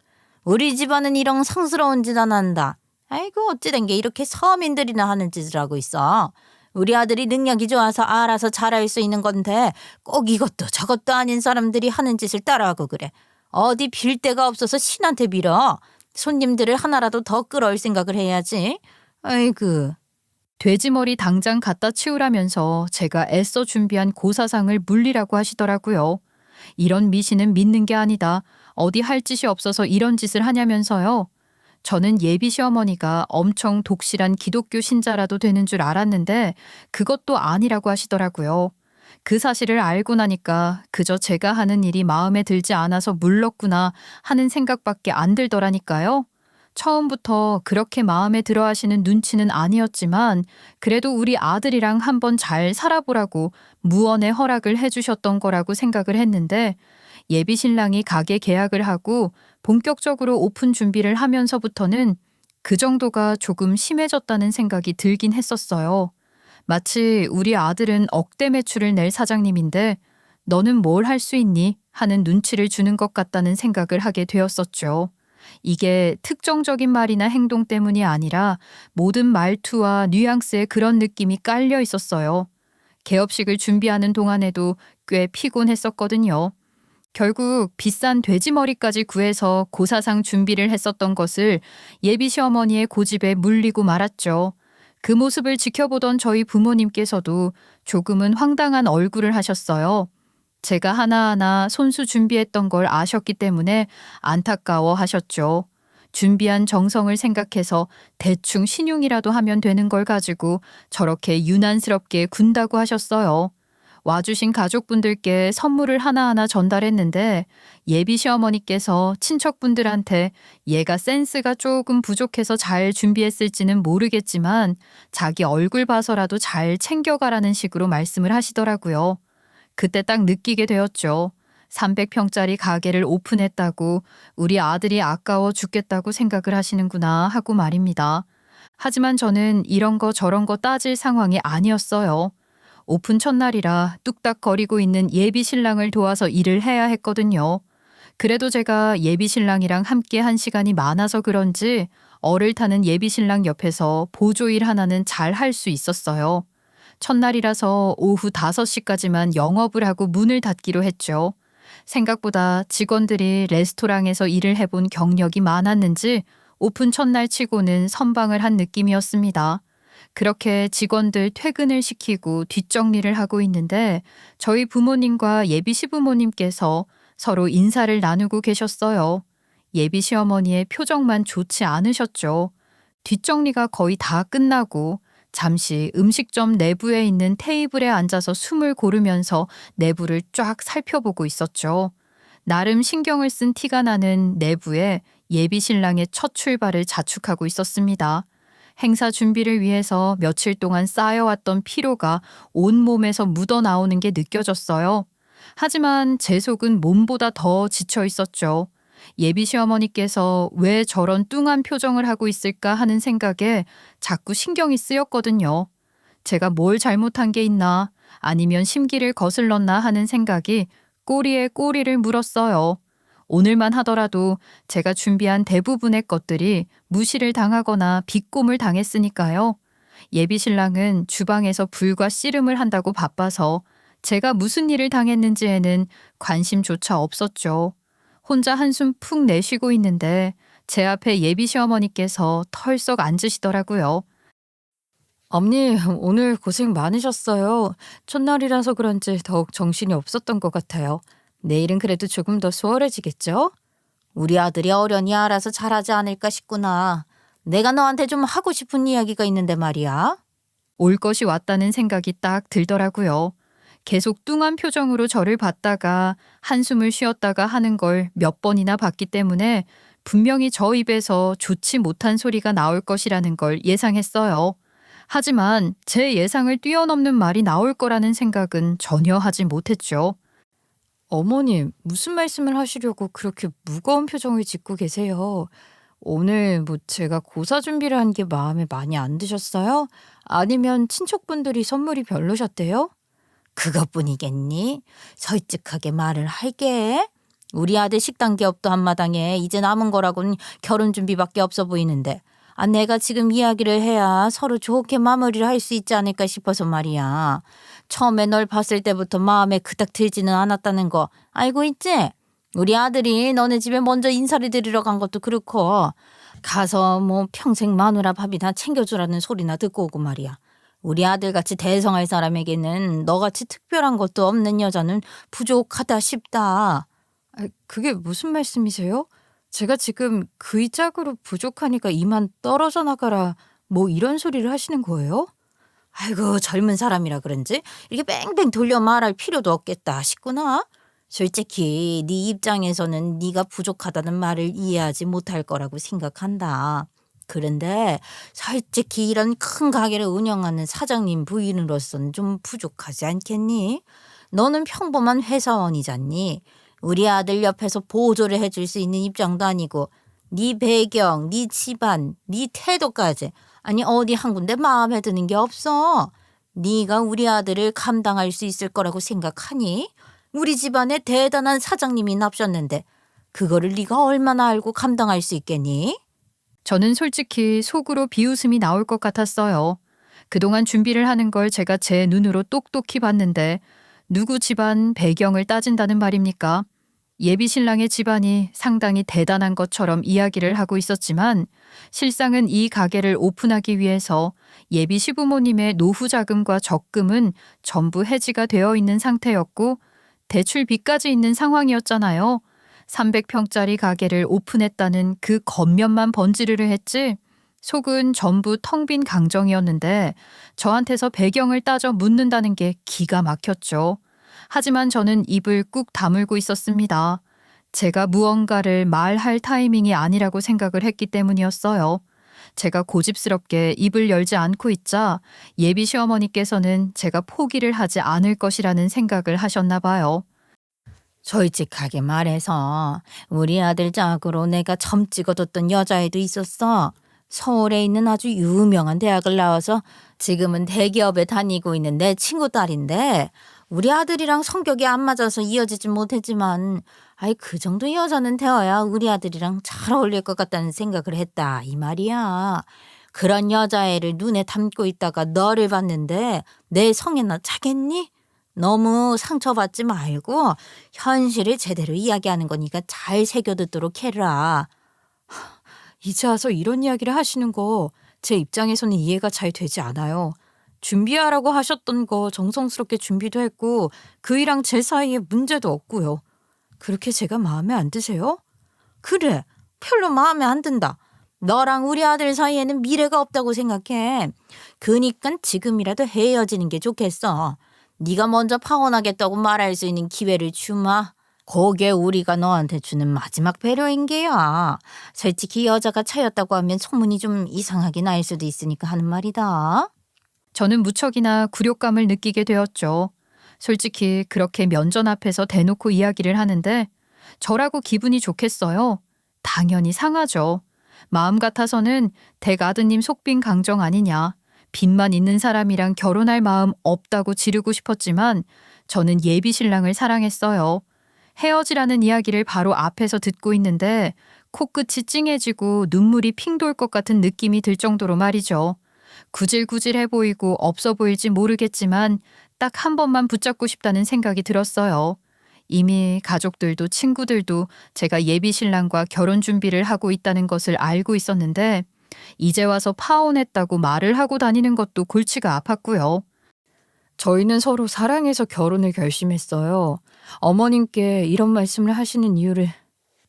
우리 집안은 이런 상스러운 짓 안 한다. 아이고 어찌된 게 이렇게 서민들이나 하는 짓을 하고 있어. 우리 아들이 능력이 좋아서 알아서 잘할 수 있는 건데 꼭 이것도 저것도 아닌 사람들이 하는 짓을 따라하고 그래. 어디 빌 데가 없어서 신한테 빌어. 손님들을 하나라도 더 끌어올 생각을 해야지. 아이고. 돼지머리 당장 갖다 치우라면서 제가 애써 준비한 고사상을 물리라고 하시더라고요. 이런 미신은 믿는 게 아니다. 어디 할 짓이 없어서 이런 짓을 하냐면서요. 저는 예비 시어머니가 엄청 독실한 기독교 신자라도 되는 줄 알았는데 그것도 아니라고 하시더라고요. 그 사실을 알고 나니까 그저 제가 하는 일이 마음에 들지 않아서 물렀구나 하는 생각밖에 안 들더라니까요. 처음부터 그렇게 마음에 들어 하시는 눈치는 아니었지만 그래도 우리 아들이랑 한번 잘 살아보라고 무언의 허락을 해주셨던 거라고 생각을 했는데 예비 신랑이 가게 계약을 하고 본격적으로 오픈 준비를 하면서부터는 그 정도가 조금 심해졌다는 생각이 들긴 했었어요. 마치 우리 아들은 억대 매출을 낼 사장님인데 너는 뭘 할 수 있니? 하는 눈치를 주는 것 같다는 생각을 하게 되었었죠. 이게 특정적인 말이나 행동 때문이 아니라 모든 말투와 뉘앙스에 그런 느낌이 깔려 있었어요. 개업식을 준비하는 동안에도 꽤 피곤했었거든요. 결국 비싼 돼지머리까지 구해서 고사상 준비를 했었던 것을 예비 시어머니의 고집에 물리고 말았죠. 그 모습을 지켜보던 저희 부모님께서도 조금은 황당한 얼굴을 하셨어요. 제가 하나하나 손수 준비했던 걸 아셨기 때문에 안타까워 하셨죠. 준비한 정성을 생각해서 대충 신용이라도 하면 되는 걸 가지고 저렇게 유난스럽게 군다고 하셨어요. 와주신 가족분들께 선물을 하나하나 전달했는데 예비 시어머니께서 친척분들한테 얘가 센스가 조금 부족해서 잘 준비했을지는 모르겠지만 자기 얼굴 봐서라도 잘 챙겨가라는 식으로 말씀을 하시더라고요. 그때 딱 느끼게 되었죠. 300평짜리 가게를 오픈했다고 우리 아들이 아까워 죽겠다고 생각을 하시는구나 하고 말입니다. 하지만 저는 이런 거 저런 거 따질 상황이 아니었어요. 오픈 첫날이라 뚝딱거리고 있는 예비 신랑을 도와서 일을 해야 했거든요. 그래도 제가 예비 신랑이랑 함께 한 시간이 많아서 그런지 얼을 타는 예비 신랑 옆에서 보조일 하나는 잘 할 수 있었어요. 첫날이라서 오후 5시까지만 영업을 하고 문을 닫기로 했죠. 생각보다 직원들이 레스토랑에서 일을 해본 경력이 많았는지 오픈 첫날 치고는 선방을 한 느낌이었습니다. 그렇게 직원들 퇴근을 시키고 뒷정리를 하고 있는데 저희 부모님과 예비 시부모님께서 서로 인사를 나누고 계셨어요. 예비 시어머니의 표정만 좋지 않으셨죠. 뒷정리가 거의 다 끝나고 잠시 음식점 내부에 있는 테이블에 앉아서 숨을 고르면서 내부를 쫙 살펴보고 있었죠. 나름 신경을 쓴 티가 나는 내부에 예비 신랑의 첫 출발을 자축하고 있었습니다. 행사 준비를 위해서 며칠 동안 쌓여왔던 피로가 온몸에서 묻어나오는 게 느껴졌어요. 하지만 제 속은 몸보다 더 지쳐 있었죠. 예비 시어머니께서 왜 저런 뚱한 표정을 하고 있을까 하는 생각에 자꾸 신경이 쓰였거든요. 제가 뭘 잘못한 게 있나 아니면 심기를 거슬렀나 하는 생각이 꼬리에 꼬리를 물었어요. 오늘만 하더라도 제가 준비한 대부분의 것들이 무시를 당하거나 비꼼을 당했으니까요. 예비 신랑은 주방에서 불과 씨름을 한다고 바빠서 제가 무슨 일을 당했는지에는 관심조차 없었죠. 혼자 한숨 푹 내쉬고 있는데 제 앞에 예비 시어머니께서 털썩 앉으시더라고요. 언니, 오늘 고생 많으셨어요. 첫날이라서 그런지 더욱 정신이 없었던 것 같아요. 내일은 그래도 조금 더 수월해지겠죠? 우리 아들이 어련히 알아서 잘하지 않을까 싶구나. 내가 너한테 좀 하고 싶은 이야기가 있는데 말이야. 올 것이 왔다는 생각이 딱 들더라고요. 계속 뚱한 표정으로 저를 봤다가 한숨을 쉬었다가 하는 걸 몇 번이나 봤기 때문에 분명히 저 입에서 좋지 못한 소리가 나올 것이라는 걸 예상했어요. 하지만 제 예상을 뛰어넘는 말이 나올 거라는 생각은 전혀 하지 못했죠. 어머님, 무슨 말씀을 하시려고 그렇게 무거운 표정을 짓고 계세요? 오늘 제가 고사 준비를 한 게 마음에 많이 안 드셨어요? 아니면 친척분들이 선물이 별로셨대요? 그것뿐이겠니? 솔직하게 말을 할게. 우리 아들 식당 기업도 한마당에 이제 남은 거라고는 결혼 준비밖에 없어 보이는데 내가 지금 이야기를 해야 서로 좋게 마무리를 할 수 있지 않을까 싶어서 말이야. 처음에 널 봤을 때부터 마음에 그닥 들지는 않았다는 거 알고 있지? 우리 아들이 너네 집에 먼저 인사를 드리러 간 것도 그렇고 가서 평생 마누라 밥이나 챙겨주라는 소리나 듣고 오고 말이야. 우리 아들같이 대성할 사람에게는 너같이 특별한 것도 없는 여자는 부족하다 싶다. 그게 무슨 말씀이세요? 제가 지금 그 짝으로 부족하니까 이만 떨어져 나가라 이런 소리를 하시는 거예요? 아이고 젊은 사람이라 그런지 이렇게 뺑뺑 돌려 말할 필요도 없겠다 싶구나. 솔직히 네 입장에서는 네가 부족하다는 말을 이해하지 못할 거라고 생각한다. 그런데 솔직히 이런 큰 가게를 운영하는 사장님 부인으로서는 좀 부족하지 않겠니? 너는 평범한 회사원이잖니. 우리 아들 옆에서 보조를 해줄 수 있는 입장도 아니고 네 배경, 네 집안, 네 태도까지 아니 어디 한 군데 마음에 드는 게 없어. 네가 우리 아들을 감당할 수 있을 거라고 생각하니? 우리 집안에 대단한 사장님이 납셨는데 그거를 네가 얼마나 알고 감당할 수 있겠니? 저는 솔직히 속으로 비웃음이 나올 것 같았어요. 그동안 준비를 하는 걸 제가 제 눈으로 똑똑히 봤는데 누구 집안 배경을 따진다는 말입니까? 예비 신랑의 집안이 상당히 대단한 것처럼 이야기를 하고 있었지만 실상은 이 가게를 오픈하기 위해서 예비 시부모님의 노후 자금과 적금은 전부 해지가 되어 있는 상태였고 대출빚까지 있는 상황이었잖아요. 300평짜리 가게를 오픈했다는 그 겉면만 번지르르 했지 속은 전부 텅 빈 강정이었는데 저한테서 배경을 따져 묻는다는 게 기가 막혔죠. 하지만 저는 입을 꾹 다물고 있었습니다. 제가 무언가를 말할 타이밍이 아니라고 생각을 했기 때문이었어요. 제가 고집스럽게 입을 열지 않고 있자 예비 시어머니께서는 제가 포기를 하지 않을 것이라는 생각을 하셨나 봐요. 솔직하게 말해서 우리 아들 짝으로 내가 점 찍어뒀던 여자애도 있었어. 서울에 있는 아주 유명한 대학을 나와서 지금은 대기업에 다니고 있는 내 친구 딸인데 우리 아들이랑 성격이 안 맞아서 이어지지 못했지만 아이 그 정도 여자는 되어야 우리 아들이랑 잘 어울릴 것 같다는 생각을 했다 이 말이야. 그런 여자애를 눈에 담고 있다가 너를 봤는데 내 성에나 차겠니? 너무 상처받지 말고 현실을 제대로 이야기하는 거니까 잘 새겨듣도록 해라. 이제 와서 이런 이야기를 하시는 거 제 입장에서는 이해가 잘 되지 않아요. 준비하라고 하셨던 거 정성스럽게 준비도 했고 그이랑 제 사이에 문제도 없고요. 그렇게 제가 마음에 안 드세요? 그래, 별로 마음에 안 든다. 너랑 우리 아들 사이에는 미래가 없다고 생각해. 그니까 지금이라도 헤어지는 게 좋겠어. 네가 먼저 파혼하겠다고 말할 수 있는 기회를 주마. 그게 우리가 너한테 주는 마지막 배려인 게야. 솔직히 여자가 차였다고 하면 소문이 좀 이상하게 날 수도 있으니까 하는 말이다. 저는 무척이나 굴욕감을 느끼게 되었죠. 솔직히 그렇게 면전 앞에서 대놓고 이야기를 하는데 저라고 기분이 좋겠어요? 당연히 상하죠. 마음 같아서는 댁 아드님 속빈 강정 아니냐. 빚만 있는 사람이랑 결혼할 마음 없다고 지르고 싶었지만 저는 예비 신랑을 사랑했어요. 헤어지라는 이야기를 바로 앞에서 듣고 있는데 코끝이 찡해지고 눈물이 핑 돌 것 같은 느낌이 들 정도로 말이죠. 구질구질해 보이고 없어 보일지 모르겠지만 딱 한 번만 붙잡고 싶다는 생각이 들었어요. 이미 가족들도 친구들도 제가 예비 신랑과 결혼 준비를 하고 있다는 것을 알고 있었는데 이제 와서 파혼했다고 말을 하고 다니는 것도 골치가 아팠고요. 저희는 서로 사랑해서 결혼을 결심했어요. 어머님께 이런 말씀을 하시는 이유를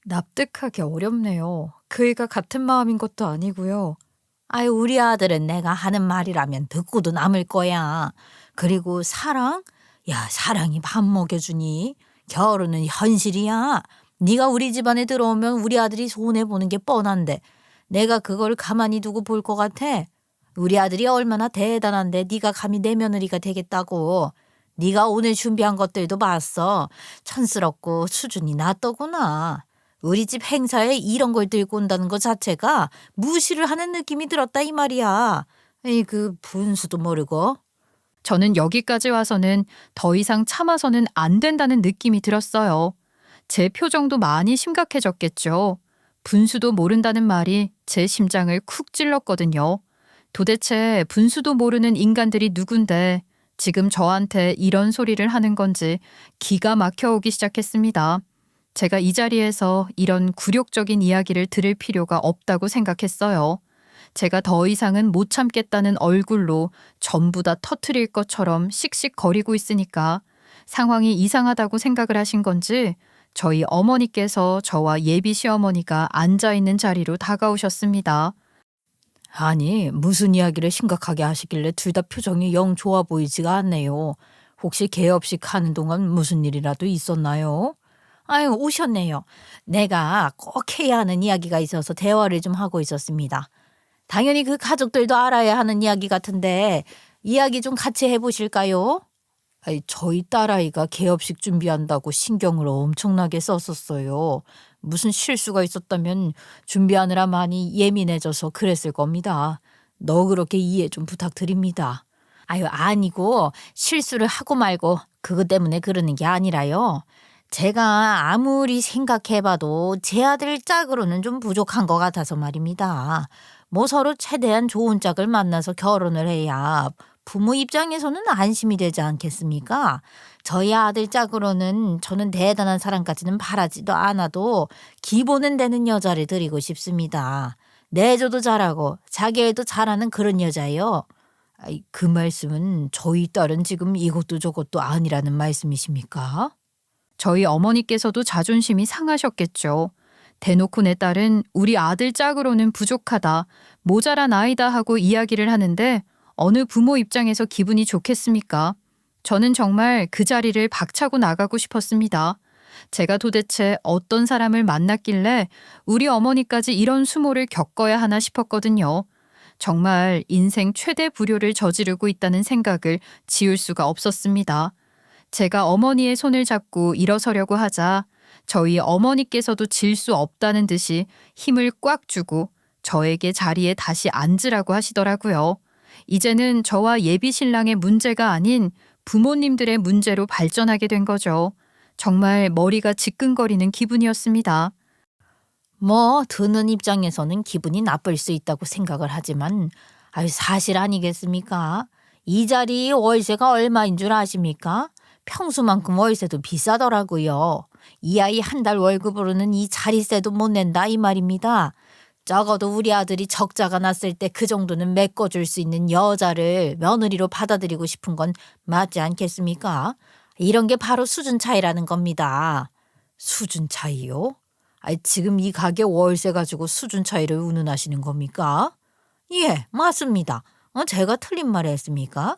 납득하기 어렵네요. 그 애가 같은 마음인 것도 아니고요. 아유, 우리 아들은 내가 하는 말이라면 듣고도 남을 거야. 그리고 사랑? 야, 사랑이 밥 먹여주니? 결혼은 현실이야. 네가 우리 집안에 들어오면 우리 아들이 손해보는 게 뻔한데 내가 그걸 가만히 두고 볼 것 같아? 우리 아들이 얼마나 대단한데 네가 감히 내 며느리가 되겠다고. 네가 오늘 준비한 것들도 봤어. 촌스럽고 수준이 낮더구나. 우리 집 행사에 이런 걸 들고 온다는 것 자체가 무시를 하는 느낌이 들었다 이 말이야. 에이 그 분수도 모르고. 저는 여기까지 와서는 더 이상 참아서는 안 된다는 느낌이 들었어요. 제 표정도 많이 심각해졌겠죠. 분수도 모른다는 말이 제 심장을 쿡 찔렀거든요. 도대체 분수도 모르는 인간들이 누군데 지금 저한테 이런 소리를 하는 건지 기가 막혀오기 시작했습니다. 제가 이 자리에서 이런 굴욕적인 이야기를 들을 필요가 없다고 생각했어요. 제가 더 이상은 못 참겠다는 얼굴로 전부 다 터트릴 것처럼 씩씩거리고 있으니까 상황이 이상하다고 생각을 하신 건지 저희 어머니께서 저와 예비 시어머니가 앉아있는 자리로 다가오셨습니다. 아니 무슨 이야기를 심각하게 하시길래 둘 다 표정이 영 좋아 보이지가 않네요. 혹시 개업식 하는 동안 무슨 일이라도 있었나요? 아유, 오셨네요. 내가 꼭 해야 하는 이야기가 있어서 대화를 좀 하고 있었습니다. 당연히 그 가족들도 알아야 하는 이야기 같은데 이야기 좀 같이 해보실까요? 아이, 저희 딸아이가 개업식 준비한다고 신경을 엄청나게 썼었어요. 무슨 실수가 있었다면 준비하느라 많이 예민해져서 그랬을 겁니다. 너그럽게 이해 좀 부탁드립니다. 아유, 아니고 실수를 하고 말고 그것 때문에 그러는 게 아니라요. 제가 아무리 생각해봐도 제 아들 짝으로는 좀 부족한 것 같아서 말입니다. 뭐 서로 최대한 좋은 짝을 만나서 결혼을 해야 부모 입장에서는 안심이 되지 않겠습니까? 저희 아들 짝으로는 저는 대단한 사랑까지는 바라지도 않아도 기본은 되는 여자를 드리고 싶습니다. 내조도 잘하고 자기 일도 잘하는 그런 여자예요. 아이, 그 말씀은 저희 딸은 지금 이것도 저것도 아니라는 말씀이십니까? 저희 어머니께서도 자존심이 상하셨겠죠. 대놓고 내 딸은 우리 아들 짝으로는 부족하다, 모자란 아이다 하고 이야기를 하는데 어느 부모 입장에서 기분이 좋겠습니까? 저는 정말 그 자리를 박차고 나가고 싶었습니다. 제가 도대체 어떤 사람을 만났길래 우리 어머니까지 이런 수모를 겪어야 하나 싶었거든요. 정말 인생 최대 불효를 저지르고 있다는 생각을 지울 수가 없었습니다. 제가 어머니의 손을 잡고 일어서려고 하자 저희 어머니께서도 질 수 없다는 듯이 힘을 꽉 주고 저에게 자리에 다시 앉으라고 하시더라고요. 이제는 저와 예비 신랑의 문제가 아닌 부모님들의 문제로 발전하게 된 거죠. 정말 머리가 지끈거리는 기분이었습니다. 뭐 듣는 입장에서는 기분이 나쁠 수 있다고 생각을 하지만 아유, 사실 아니겠습니까? 이 자리 월세가 얼마인 줄 아십니까? 평수만큼 월세도 비싸더라고요. 이 아이 한 달 월급으로는 이 자리세도 못 낸다 이 말입니다. 적어도 우리 아들이 적자가 났을 때 그 정도는 메꿔줄 수 있는 여자를 며느리로 받아들이고 싶은 건 맞지 않겠습니까? 이런 게 바로 수준 차이라는 겁니다. 수준 차이요? 아니, 지금 이 가게 월세 가지고 수준 차이를 운운하시는 겁니까? 예, 맞습니다. 제가 틀린 말을 했습니까?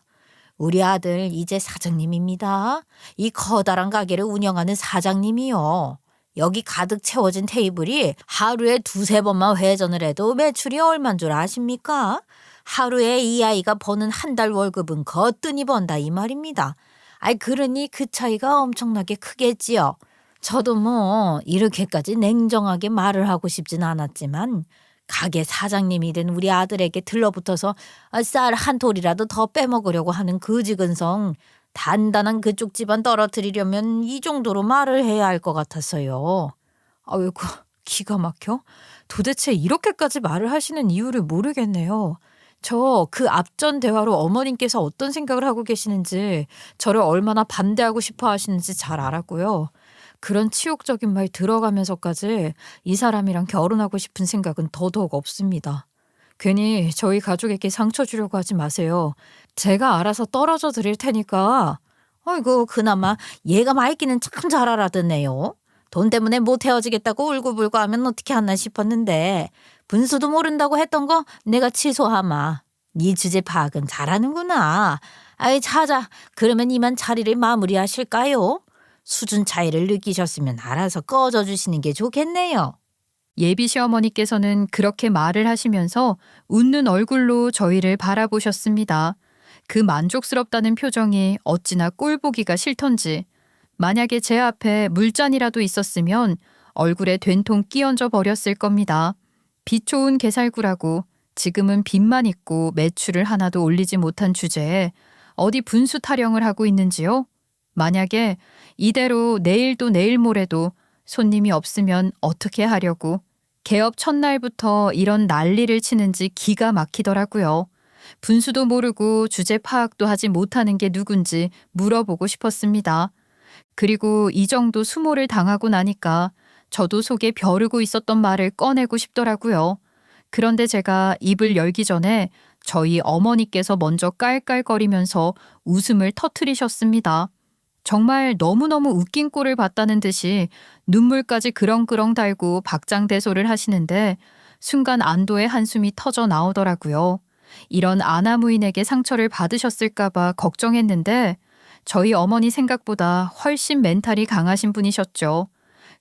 우리 아들 이제 사장님입니다. 이 커다란 가게를 운영하는 사장님이요. 여기 가득 채워진 테이블이 하루에 2-3번만 회전을 해도 매출이 얼만 줄 아십니까? 하루에 이 아이가 버는 한 달 월급은 거뜬히 번다 이 말입니다. 아이, 그러니 그 차이가 엄청나게 크겠지요. 저도 뭐 이렇게까지 냉정하게 말을 하고 싶진 않았지만 가게 사장님이 된 우리 아들에게 들러붙어서 쌀 한 톨이라도 더 빼먹으려고 하는 그 지근성, 단단한 그쪽 집안 떨어뜨리려면 이 정도로 말을 해야 할 것 같았어요. 아이고, 기가 막혀. 도대체 이렇게까지 말을 하시는 이유를 모르겠네요. 저 그 앞전 대화로 어머님께서 어떤 생각을 하고 계시는지, 저를 얼마나 반대하고 싶어 하시는지 잘 알았고요. 그런 치욕적인 말 들어가면서까지 이 사람이랑 결혼하고 싶은 생각은 더더욱 없습니다. 괜히 저희 가족에게 상처 주려고 하지 마세요. 제가 알아서 떨어져 드릴 테니까. 어이구, 그나마 얘가 말귀는 참 잘 알아듣네요. 돈 때문에 못 헤어지겠다고 울고불고 하면 어떻게 하나 싶었는데 분수도 모른다고 했던 거 내가 취소하마. 네 주제 파악은 잘하는구나. 아이, 자자, 그러면 이만 자리를 마무리하실까요? 수준 차이를 느끼셨으면 알아서 꺼져 주시는 게 좋겠네요. 예비 시어머니께서는 그렇게 말을 하시면서 웃는 얼굴로 저희를 바라보셨습니다. 그 만족스럽다는 표정이 어찌나 꼴보기가 싫던지, 만약에 제 앞에 물잔이라도 있었으면 얼굴에 된통 끼얹어 버렸을 겁니다. 빛 좋은 개살구라고 지금은 빚만 있고 매출을 하나도 올리지 못한 주제에 어디 분수 타령을 하고 있는지요? 만약에 이대로 내일도 내일 모레도 손님이 없으면 어떻게 하려고 개업 첫날부터 이런 난리를 치는지 기가 막히더라고요. 분수도 모르고 주제 파악도 하지 못하는 게 누군지 물어보고 싶었습니다. 그리고 이 정도 수모를 당하고 나니까 저도 속에 벼르고 있었던 말을 꺼내고 싶더라고요. 그런데 제가 입을 열기 전에 저희 어머니께서 먼저 깔깔거리면서 웃음을 터뜨리셨습니다. 정말 너무너무 웃긴 꼴을 봤다는 듯이 눈물까지 그렁그렁 달고 박장대소를 하시는데 순간 안도의 한숨이 터져 나오더라고요. 이런 아나무인에게 상처를 받으셨을까 봐 걱정했는데 저희 어머니 생각보다 훨씬 멘탈이 강하신 분이셨죠.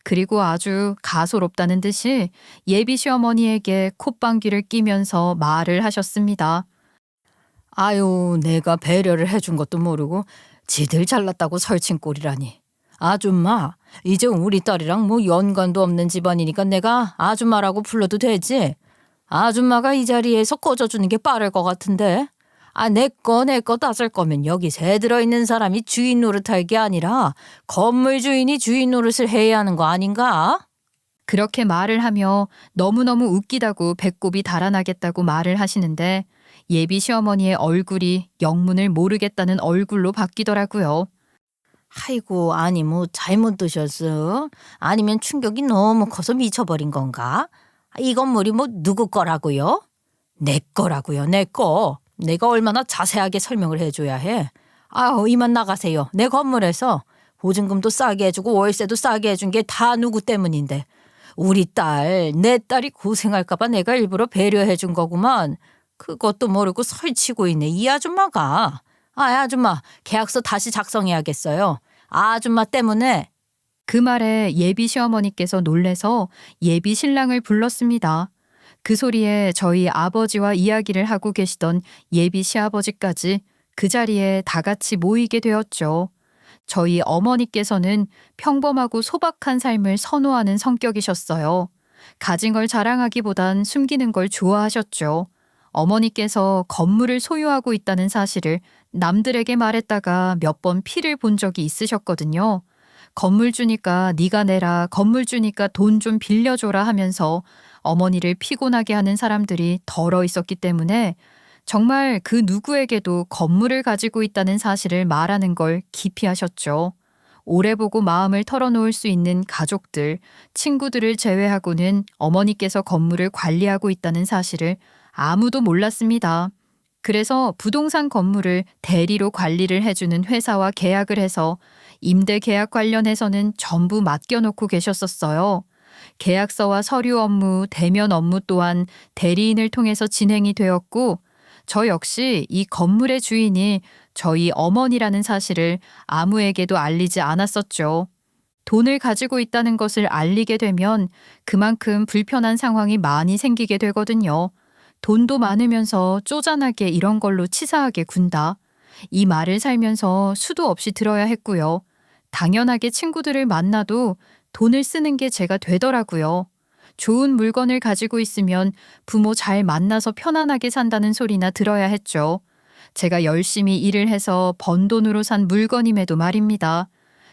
그리고 아주 가소롭다는 듯이 예비 시어머니에게 콧방귀를 끼면서 말을 하셨습니다. 아유, 내가 배려를 해준 것도 모르고 지들 잘났다고 설친 꼴이라니. 아줌마, 이제 우리 딸이랑 뭐 연관도 없는 집안이니까 내가 아줌마라고 불러도 되지? 아줌마가 이 자리에서 꺼져주는 게 빠를 것 같은데. 내 거 따질 거면 여기 새 들어있는 사람이 주인 노릇할 게 아니라 건물 주인이 주인 노릇을 해야 하는 거 아닌가? 그렇게 말을 하며 너무너무 웃기다고 배꼽이 달아나겠다고 말을 하시는데 예비 시어머니의 얼굴이 영문을 모르겠다는 얼굴로 바뀌더라고요. 아이고, 아니 뭐 잘못 드셨어? 아니면 충격이 너무 커서 미쳐버린 건가? 이 건물이 뭐 누구 거라고요? 내 거라고요, 내 거. 내가 얼마나 자세하게 설명을 해줘야 해. 이만 나가세요. 내 건물에서 보증금도 싸게 해주고 월세도 싸게 해준 게 다 누구 때문인데. 우리 딸, 내 딸이 고생할까 봐 내가 일부러 배려해준 거구만. 그것도 모르고 설치고 있네, 이 아줌마가. 아줌마, 계약서 다시 작성해야겠어요. 아줌마 때문에. 그 말에 예비 시어머니께서 놀래서 예비 신랑을 불렀습니다. 그 소리에 저희 아버지와 이야기를 하고 계시던 예비 시아버지까지 그 자리에 다 같이 모이게 되었죠. 저희 어머니께서는 평범하고 소박한 삶을 선호하는 성격이셨어요. 가진 걸 자랑하기보단 숨기는 걸 좋아하셨죠. 어머니께서 건물을 소유하고 있다는 사실을 남들에게 말했다가 몇 번 피를 본 적이 있으셨거든요. 건물 주니까 네가 내라, 건물 주니까 돈 좀 빌려줘라 하면서 어머니를 피곤하게 하는 사람들이 덜어 있었기 때문에 정말 그 누구에게도 건물을 가지고 있다는 사실을 말하는 걸 기피하셨죠. 오래 보고 마음을 털어놓을 수 있는 가족들, 친구들을 제외하고는 어머니께서 건물을 관리하고 있다는 사실을 아무도 몰랐습니다. 그래서 부동산 건물을 대리로 관리를 해주는 회사와 계약을 해서 임대 계약 관련해서는 전부 맡겨놓고 계셨었어요. 계약서와 서류 업무, 대면 업무 또한 대리인을 통해서 진행이 되었고 저 역시 이 건물의 주인이 저희 어머니라는 사실을 아무에게도 알리지 않았었죠. 돈을 가지고 있다는 것을 알리게 되면 그만큼 불편한 상황이 많이 생기게 되거든요. 돈도 많으면서 쪼잔하게 이런 걸로 치사하게 군다. 이 말을 살면서 수도 없이 들어야 했고요. 당연하게 친구들을 만나도 돈을 쓰는 게 제가 되더라고요. 좋은 물건을 가지고 있으면 부모 잘 만나서 편안하게 산다는 소리나 들어야 했죠. 제가 열심히 일을 해서 번 돈으로 산 물건임에도 말입니다.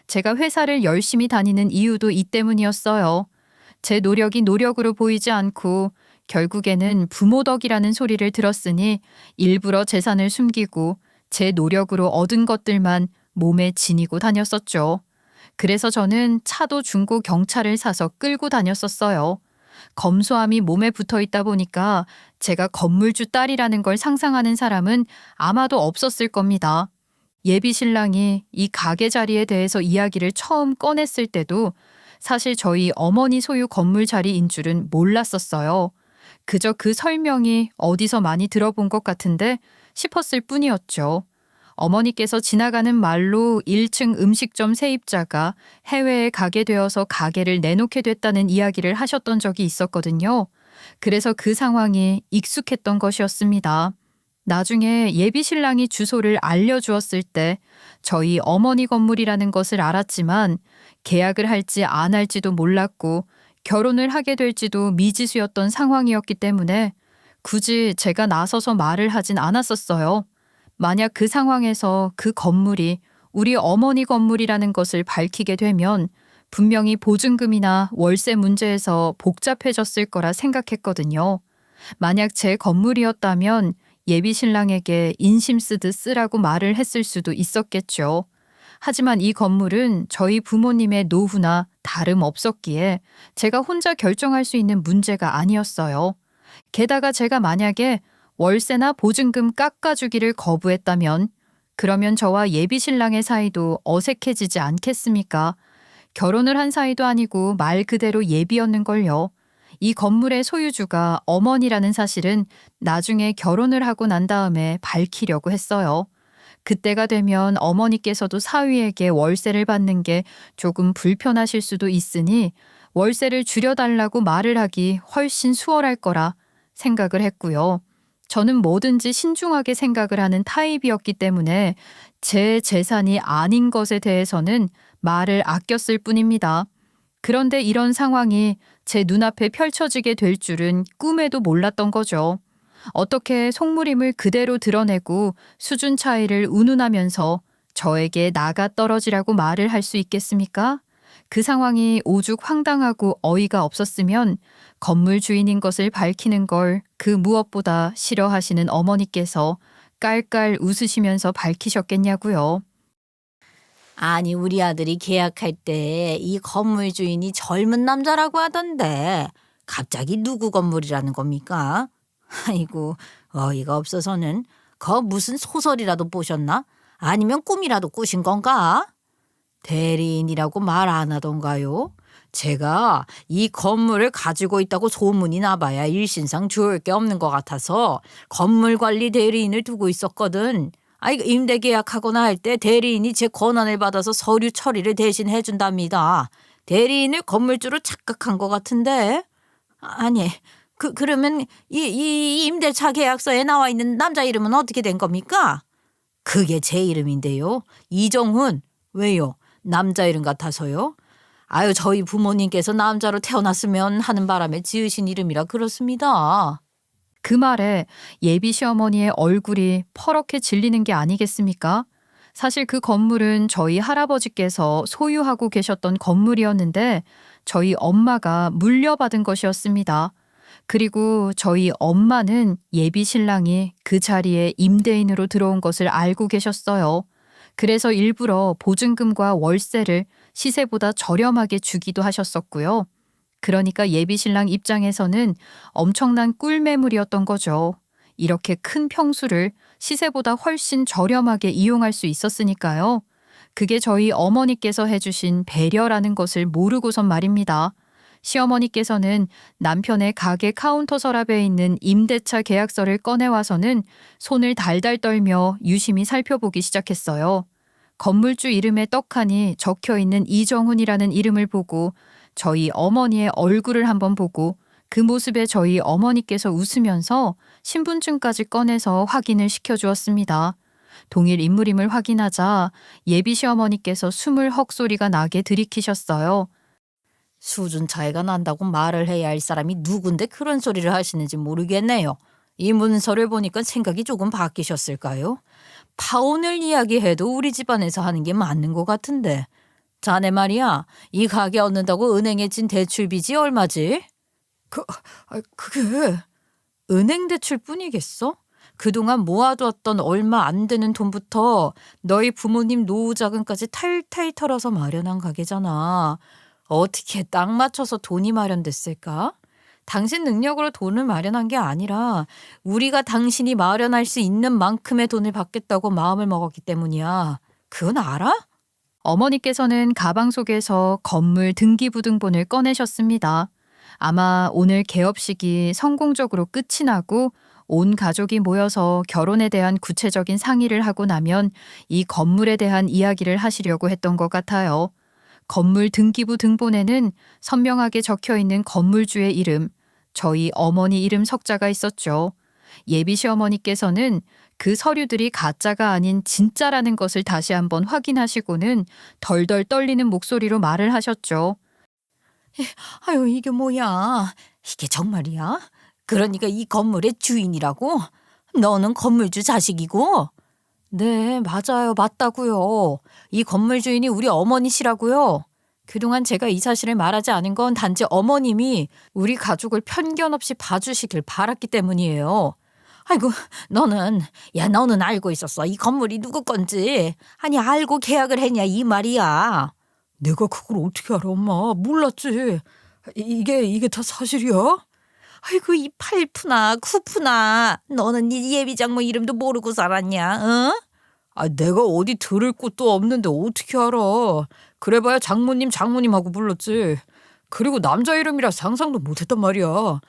제가 회사를 열심히 다니는 이유도 이 때문이었어요. 제 노력이 노력으로 보이지 않고 결국에는 부모 덕이라는 소리를 들었으니 일부러 재산을 숨기고 제 노력으로 얻은 것들만 몸에 지니고 다녔었죠. 그래서 저는 차도 중고 경차를 사서 끌고 다녔었어요. 검소함이 몸에 붙어 있다 보니까 제가 건물주 딸이라는 걸 상상하는 사람은 아마도 없었을 겁니다. 예비 신랑이 이 가게 자리에 대해서 이야기를 처음 꺼냈을 때도 사실 저희 어머니 소유 건물 자리인 줄은 몰랐었어요. 그저 그 설명이 어디서 많이 들어본 것 같은데 싶었을 뿐이었죠. 어머니께서 지나가는 말로 1층 음식점 세입자가 해외에 가게 되어서 가게를 내놓게 됐다는 이야기를 하셨던 적이 있었거든요. 그래서 그 상황이 익숙했던 것이었습니다. 나중에 예비 신랑이 주소를 알려주었을 때 저희 어머니 건물이라는 것을 알았지만 계약을 할지 안 할지도 몰랐고 결혼을 하게 될지도 미지수였던 상황이었기 때문에 굳이 제가 나서서 말을 하진 않았었어요. 만약 그 상황에서 그 건물이 우리 어머니 건물이라는 것을 밝히게 되면 분명히 보증금이나 월세 문제에서 복잡해졌을 거라 생각했거든요. 만약 제 건물이었다면 예비 신랑에게 인심 쓰듯 쓰라고 말을 했을 수도 있었겠죠. 하지만 이 건물은 저희 부모님의 노후나 다름없었기에 제가 혼자 결정할 수 있는 문제가 아니었어요. 게다가 제가 만약에 월세나 보증금 깎아주기를 거부했다면 그러면 저와 예비 신랑의 사이도 어색해지지 않겠습니까? 결혼을 한 사이도 아니고 말 그대로 예비였는걸요. 이 건물의 소유주가 어머니라는 사실은 나중에 결혼을 하고 난 다음에 밝히려고 했어요. 그때가 되면 어머니께서도 사위에게 월세를 받는 게 조금 불편하실 수도 있으니 월세를 줄여달라고 말을 하기 훨씬 수월할 거라 생각을 했고요. 저는 뭐든지 신중하게 생각을 하는 타입이었기 때문에 제 재산이 아닌 것에 대해서는 말을 아꼈을 뿐입니다. 그런데 이런 상황이 제 눈앞에 펼쳐지게 될 줄은 꿈에도 몰랐던 거죠. 어떻게 속물임을 그대로 드러내고 수준 차이를 운운하면서 저에게 나가 떨어지라고 말을 할 수 있겠습니까? 그 상황이 오죽 황당하고 어이가 없었으면 건물 주인인 것을 밝히는 걸 그 무엇보다 싫어하시는 어머니께서 깔깔 웃으시면서 밝히셨겠냐고요. 아니 우리 아들이 계약할 때 이 건물 주인이 젊은 남자라고 하던데 갑자기 누구 건물이라는 겁니까? 아이고 어이가 없어서는 무슨 소설이라도 보셨나? 아니면 꿈이라도 꾸신 건가? 대리인이라고 말 안 하던가요? 제가 이 건물을 가지고 있다고 소문이 나봐야 일신상 좋을 게 없는 것 같아서 건물관리 대리인을 두고 있었거든. 이거 임대 계약하거나 할 때 대리인이 제 권한을 받아서 서류 처리를 대신 해준답니다. 대리인을 건물주로 착각한 것 같은데? 아니, 그러면 이 임대차 계약서에 나와 있는 남자 이름은 어떻게 된 겁니까? 그게 제 이름인데요. 이정훈. 왜요? 남자 이름 같아서요? 저희 부모님께서 남자로 태어났으면 하는 바람에 지으신 이름이라 그렇습니다. 그 말에 예비 시어머니의 얼굴이 퍼렇게 질리는 게 아니겠습니까? 사실 그 건물은 저희 할아버지께서 소유하고 계셨던 건물이었는데 저희 엄마가 물려받은 것이었습니다. 그리고 저희 엄마는 예비 신랑이 그 자리에 임대인으로 들어온 것을 알고 계셨어요. 그래서 일부러 보증금과 월세를 시세보다 저렴하게 주기도 하셨었고요. 그러니까 예비 신랑 입장에서는 엄청난 꿀매물이었던 거죠. 이렇게 큰 평수를 시세보다 훨씬 저렴하게 이용할 수 있었으니까요. 그게 저희 어머니께서 해주신 배려라는 것을 모르고선 말입니다. 시어머니께서는 남편의 가게 카운터 서랍에 있는 임대차 계약서를 꺼내와서는 손을 달달 떨며 유심히 살펴보기 시작했어요. 건물주 이름에 떡하니 적혀있는 이정훈이라는 이름을 보고 저희 어머니의 얼굴을 한번 보고 그 모습에 저희 어머니께서 웃으면서 신분증까지 꺼내서 확인을 시켜주었습니다. 동일 인물임을 확인하자 예비 시어머니께서 숨을 헉소리가 나게 들이키셨어요. 수준 차이가 난다고 말을 해야 할 사람이 누군데 그런 소리를 하시는지 모르겠네요. 이 문서를 보니까 생각이 조금 바뀌셨을까요? 파혼을 이야기해도 우리 집안에서 하는 게 맞는 것 같은데. 자네 말이야, 이 가게 얻는다고 은행에 진 대출 빚이 얼마지? 그게 은행 대출뿐이겠어? 그동안 모아두었던 얼마 안 되는 돈부터 너희 부모님 노후 자금까지 탈탈 털어서 마련한 가게잖아. 어떻게 딱 맞춰서 돈이 마련됐을까? 당신 능력으로 돈을 마련한 게 아니라 우리가 당신이 마련할 수 있는 만큼의 돈을 받겠다고 마음을 먹었기 때문이야. 그건 알아? 어머니께서는 가방 속에서 건물 등기부등본을 꺼내셨습니다. 아마 오늘 개업식이 성공적으로 끝이 나고 온 가족이 모여서 결혼에 대한 구체적인 상의를 하고 나면 이 건물에 대한 이야기를 하시려고 했던 것 같아요. 건물 등기부 등본에는 선명하게 적혀있는 건물주의 이름, 저희 어머니 이름 석자가 있었죠. 예비 시어머니께서는 그 서류들이 가짜가 아닌 진짜라는 것을 다시 한번 확인하시고는 덜덜 떨리는 목소리로 말을 하셨죠. 이게 뭐야? 이게 정말이야? 그러니까 이 건물의 주인이라고? 너는 건물주 자식이고? 네, 맞아요. 맞다고요. 이 건물 주인이 우리 어머니시라고요. 그동안 제가 이 사실을 말하지 않은 건 단지 어머님이 우리 가족을 편견 없이 봐주시길 바랐기 때문이에요. 너는 알고 있었어. 이 건물이 누구 건지. 아니, 알고 계약을 했냐 이 말이야. 내가 그걸 어떻게 알아, 엄마? 몰랐지. 이게 다 사실이야? 이 팔푸나 쿠푸나. 너는 네 예비 장모 이름도 모르고 살았냐? 응? 내가 어디 들을 곳도 없는데 어떻게 알아? 그래봐야 장모님하고 불렀지. 그리고 남자 이름이라 상상도 못했단 말이야.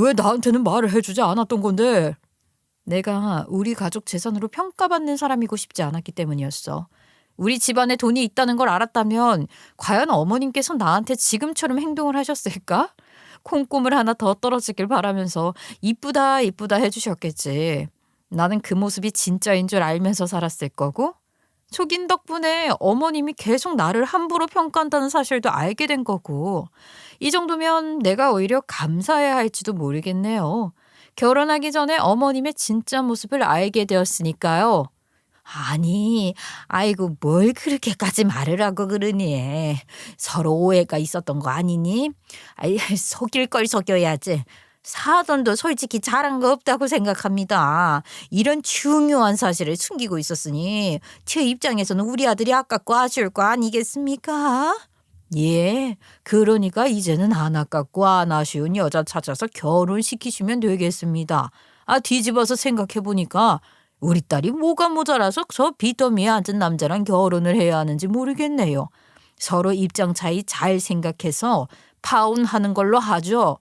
왜 나한테는 말을 해주지 않았던 건데? 내가 우리 가족 재산으로 평가받는 사람이고 싶지 않았기 때문이었어. 우리 집안에 돈이 있다는 걸 알았다면 과연 어머님께서 나한테 지금처럼 행동을 하셨을까? 콩고물 하나 더 떨어지길 바라면서 이쁘다 이쁘다 해주셨겠지. 나는 그 모습이 진짜인 줄 알면서 살았을 거고 속인 덕분에 어머님이 계속 나를 함부로 평가한다는 사실도 알게 된 거고 이 정도면 내가 오히려 감사해야 할지도 모르겠네요. 결혼하기 전에 어머님의 진짜 모습을 알게 되었으니까요. 아니, 아이고 뭘 그렇게까지 말을 하고 그러니. 서로 오해가 있었던 거 아니니? 아이, 속일 걸 속여야지. 사돈도 솔직히 잘한 거 없다고 생각합니다. 이런 중요한 사실을 숨기고 있었으니 제 입장에서는 우리 아들이 아깝고 아쉬울 거 아니겠습니까? 예, 그러니까 이제는 안 아깝고 안 아쉬운 여자 찾아서 결혼시키시면 되겠습니다. 아, 뒤집어서 생각해보니까 우리 딸이 뭐가 모자라서 저 빚더미에 앉은 남자랑 결혼을 해야 하는지 모르겠네요. 서로 입장 차이 잘 생각해서 파혼하는 걸로 하죠.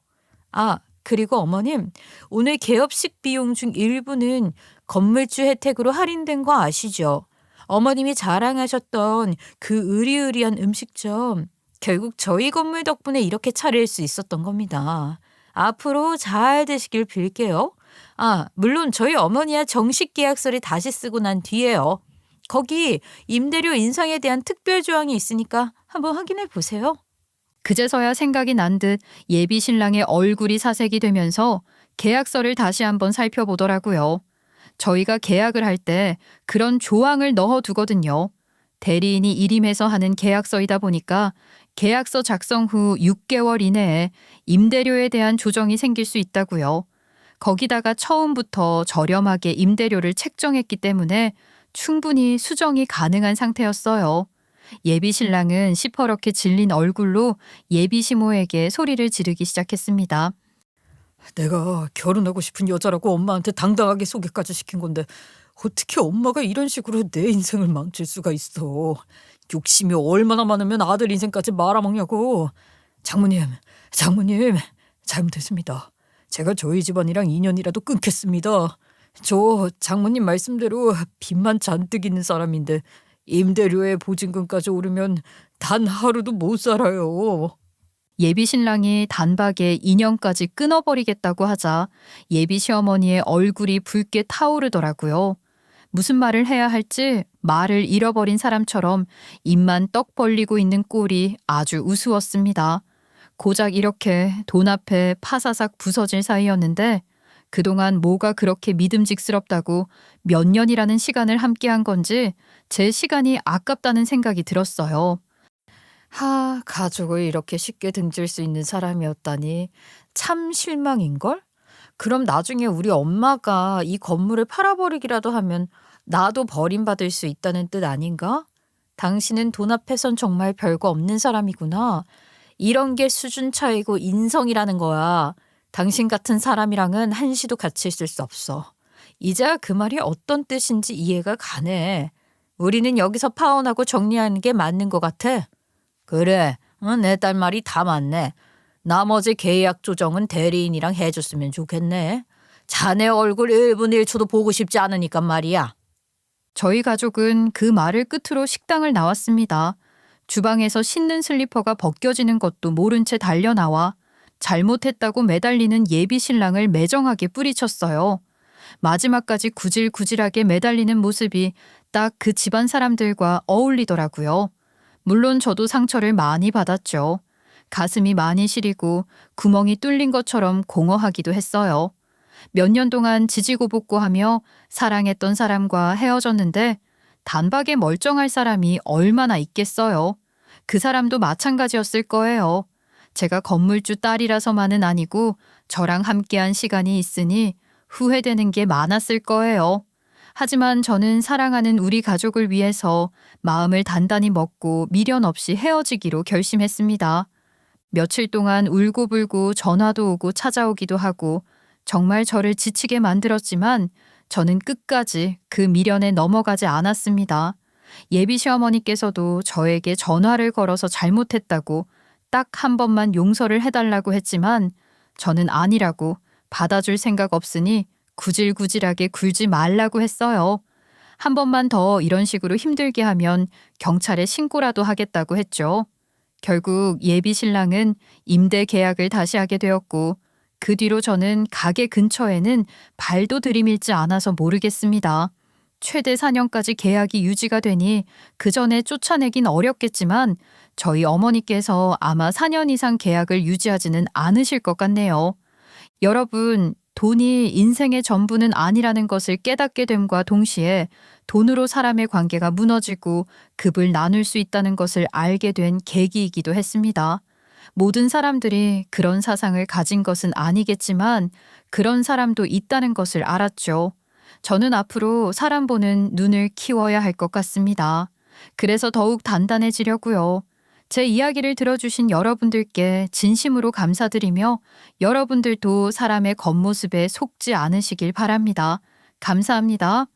아, 그리고 어머님, 오늘 개업식 비용 중 일부는 건물주 혜택으로 할인된 거 아시죠? 어머님이 자랑하셨던 그 으리으리한 음식점, 결국 저희 건물 덕분에 이렇게 차릴 수 있었던 겁니다. 앞으로 잘 되시길 빌게요. 아, 물론 저희 어머니와 정식 계약서를 다시 쓰고 난 뒤에요. 거기 임대료 인상에 대한 특별 조항이 있으니까 한번 확인해 보세요. 그제서야 생각이 난 듯 예비 신랑의 얼굴이 사색이 되면서 계약서를 다시 한번 살펴보더라고요. 저희가 계약을 할 때 그런 조항을 넣어두거든요. 대리인이 일임해서 하는 계약서이다 보니까 계약서 작성 후 6개월 이내에 임대료에 대한 조정이 생길 수 있다고요. 거기다가 처음부터 저렴하게 임대료를 책정했기 때문에 충분히 수정이 가능한 상태였어요. 예비 신랑은 시퍼렇게 질린 얼굴로 예비 시모에게 소리를 지르기 시작했습니다. 내가 결혼하고 싶은 여자라고 엄마한테 당당하게 소개까지 시킨 건데 어떻게 엄마가 이런 식으로 내 인생을 망칠 수가 있어. 욕심이 얼마나 많으면 아들 인생까지 말아먹냐고. 장모님 잘못했습니다. 제가 저희 집안이랑 인연이라도 끊겠습니다. 저 장모님 말씀대로 빚만 잔뜩 있는 사람인데 임대료에 보증금까지 오르면 단 하루도 못 살아요. 예비 신랑이 단박에 인연까지 끊어버리겠다고 하자 예비 시어머니의 얼굴이 붉게 타오르더라고요. 무슨 말을 해야 할지 말을 잃어버린 사람처럼 입만 떡 벌리고 있는 꼴이 아주 우스웠습니다. 고작 이렇게 돈 앞에 파사삭 부서질 사이였는데 그동안 뭐가 그렇게 믿음직스럽다고 몇 년이라는 시간을 함께한 건지 제 시간이 아깝다는 생각이 들었어요. 가족을 이렇게 쉽게 등질 수 있는 사람이었다니 참 실망인걸? 그럼 나중에 우리 엄마가 이 건물을 팔아버리기라도 하면 나도 버림받을 수 있다는 뜻 아닌가? 당신은 돈 앞에선 정말 별거 없는 사람이구나. 이런 게 수준 차이고 인성이라는 거야. 당신 같은 사람이랑은 한시도 같이 있을 수 없어. 이제야 그 말이 어떤 뜻인지 이해가 가네. 우리는 여기서 파혼하고 정리하는 게 맞는 것 같아. 그래, 내 딸 말이 다 맞네. 나머지 계약 조정은 대리인이랑 해줬으면 좋겠네. 자네 얼굴 1분 1초도 보고 싶지 않으니까 말이야. 저희 가족은 그 말을 끝으로 식당을 나왔습니다. 주방에서 신는 슬리퍼가 벗겨지는 것도 모른 채 달려나와 잘못했다고 매달리는 예비 신랑을 매정하게 뿌리쳤어요. 마지막까지 구질구질하게 매달리는 모습이 딱 그 집안 사람들과 어울리더라고요. 물론 저도 상처를 많이 받았죠. 가슴이 많이 시리고 구멍이 뚫린 것처럼 공허하기도 했어요. 몇 년 동안 지지고볶고하며 사랑했던 사람과 헤어졌는데 단박에 멀쩡할 사람이 얼마나 있겠어요. 그 사람도 마찬가지였을 거예요. 제가 건물주 딸이라서만은 아니고 저랑 함께한 시간이 있으니 후회되는 게 많았을 거예요. 하지만 저는 사랑하는 우리 가족을 위해서 마음을 단단히 먹고 미련 없이 헤어지기로 결심했습니다. 며칠 동안 울고불고 전화도 오고 찾아오기도 하고 정말 저를 지치게 만들었지만 저는 끝까지 그 미련에 넘어가지 않았습니다. 예비 시어머니께서도 저에게 전화를 걸어서 잘못했다고 딱 한 번만 용서를 해달라고 했지만 저는 아니라고 받아줄 생각 없으니 구질구질하게 굴지 말라고 했어요. 한 번만 더 이런 식으로 힘들게 하면 경찰에 신고라도 하겠다고 했죠. 결국 예비 신랑은 임대 계약을 다시 하게 되었고 그 뒤로 저는 가게 근처에는 발도 들이밀지 않아서 모르겠습니다. 최대 4년까지 계약이 유지가 되니 그 전에 쫓아내긴 어렵겠지만 저희 어머니께서 아마 4년 이상 계약을 유지하지는 않으실 것 같네요. 여러분, 돈이 인생의 전부는 아니라는 것을 깨닫게 됨과 동시에 돈으로 사람의 관계가 무너지고 급을 나눌 수 있다는 것을 알게 된 계기이기도 했습니다. 모든 사람들이 그런 사상을 가진 것은 아니겠지만 그런 사람도 있다는 것을 알았죠. 저는 앞으로 사람 보는 눈을 키워야 할 것 같습니다. 그래서 더욱 단단해지려고요. 제 이야기를 들어주신 여러분들께 진심으로 감사드리며 여러분들도 사람의 겉모습에 속지 않으시길 바랍니다. 감사합니다.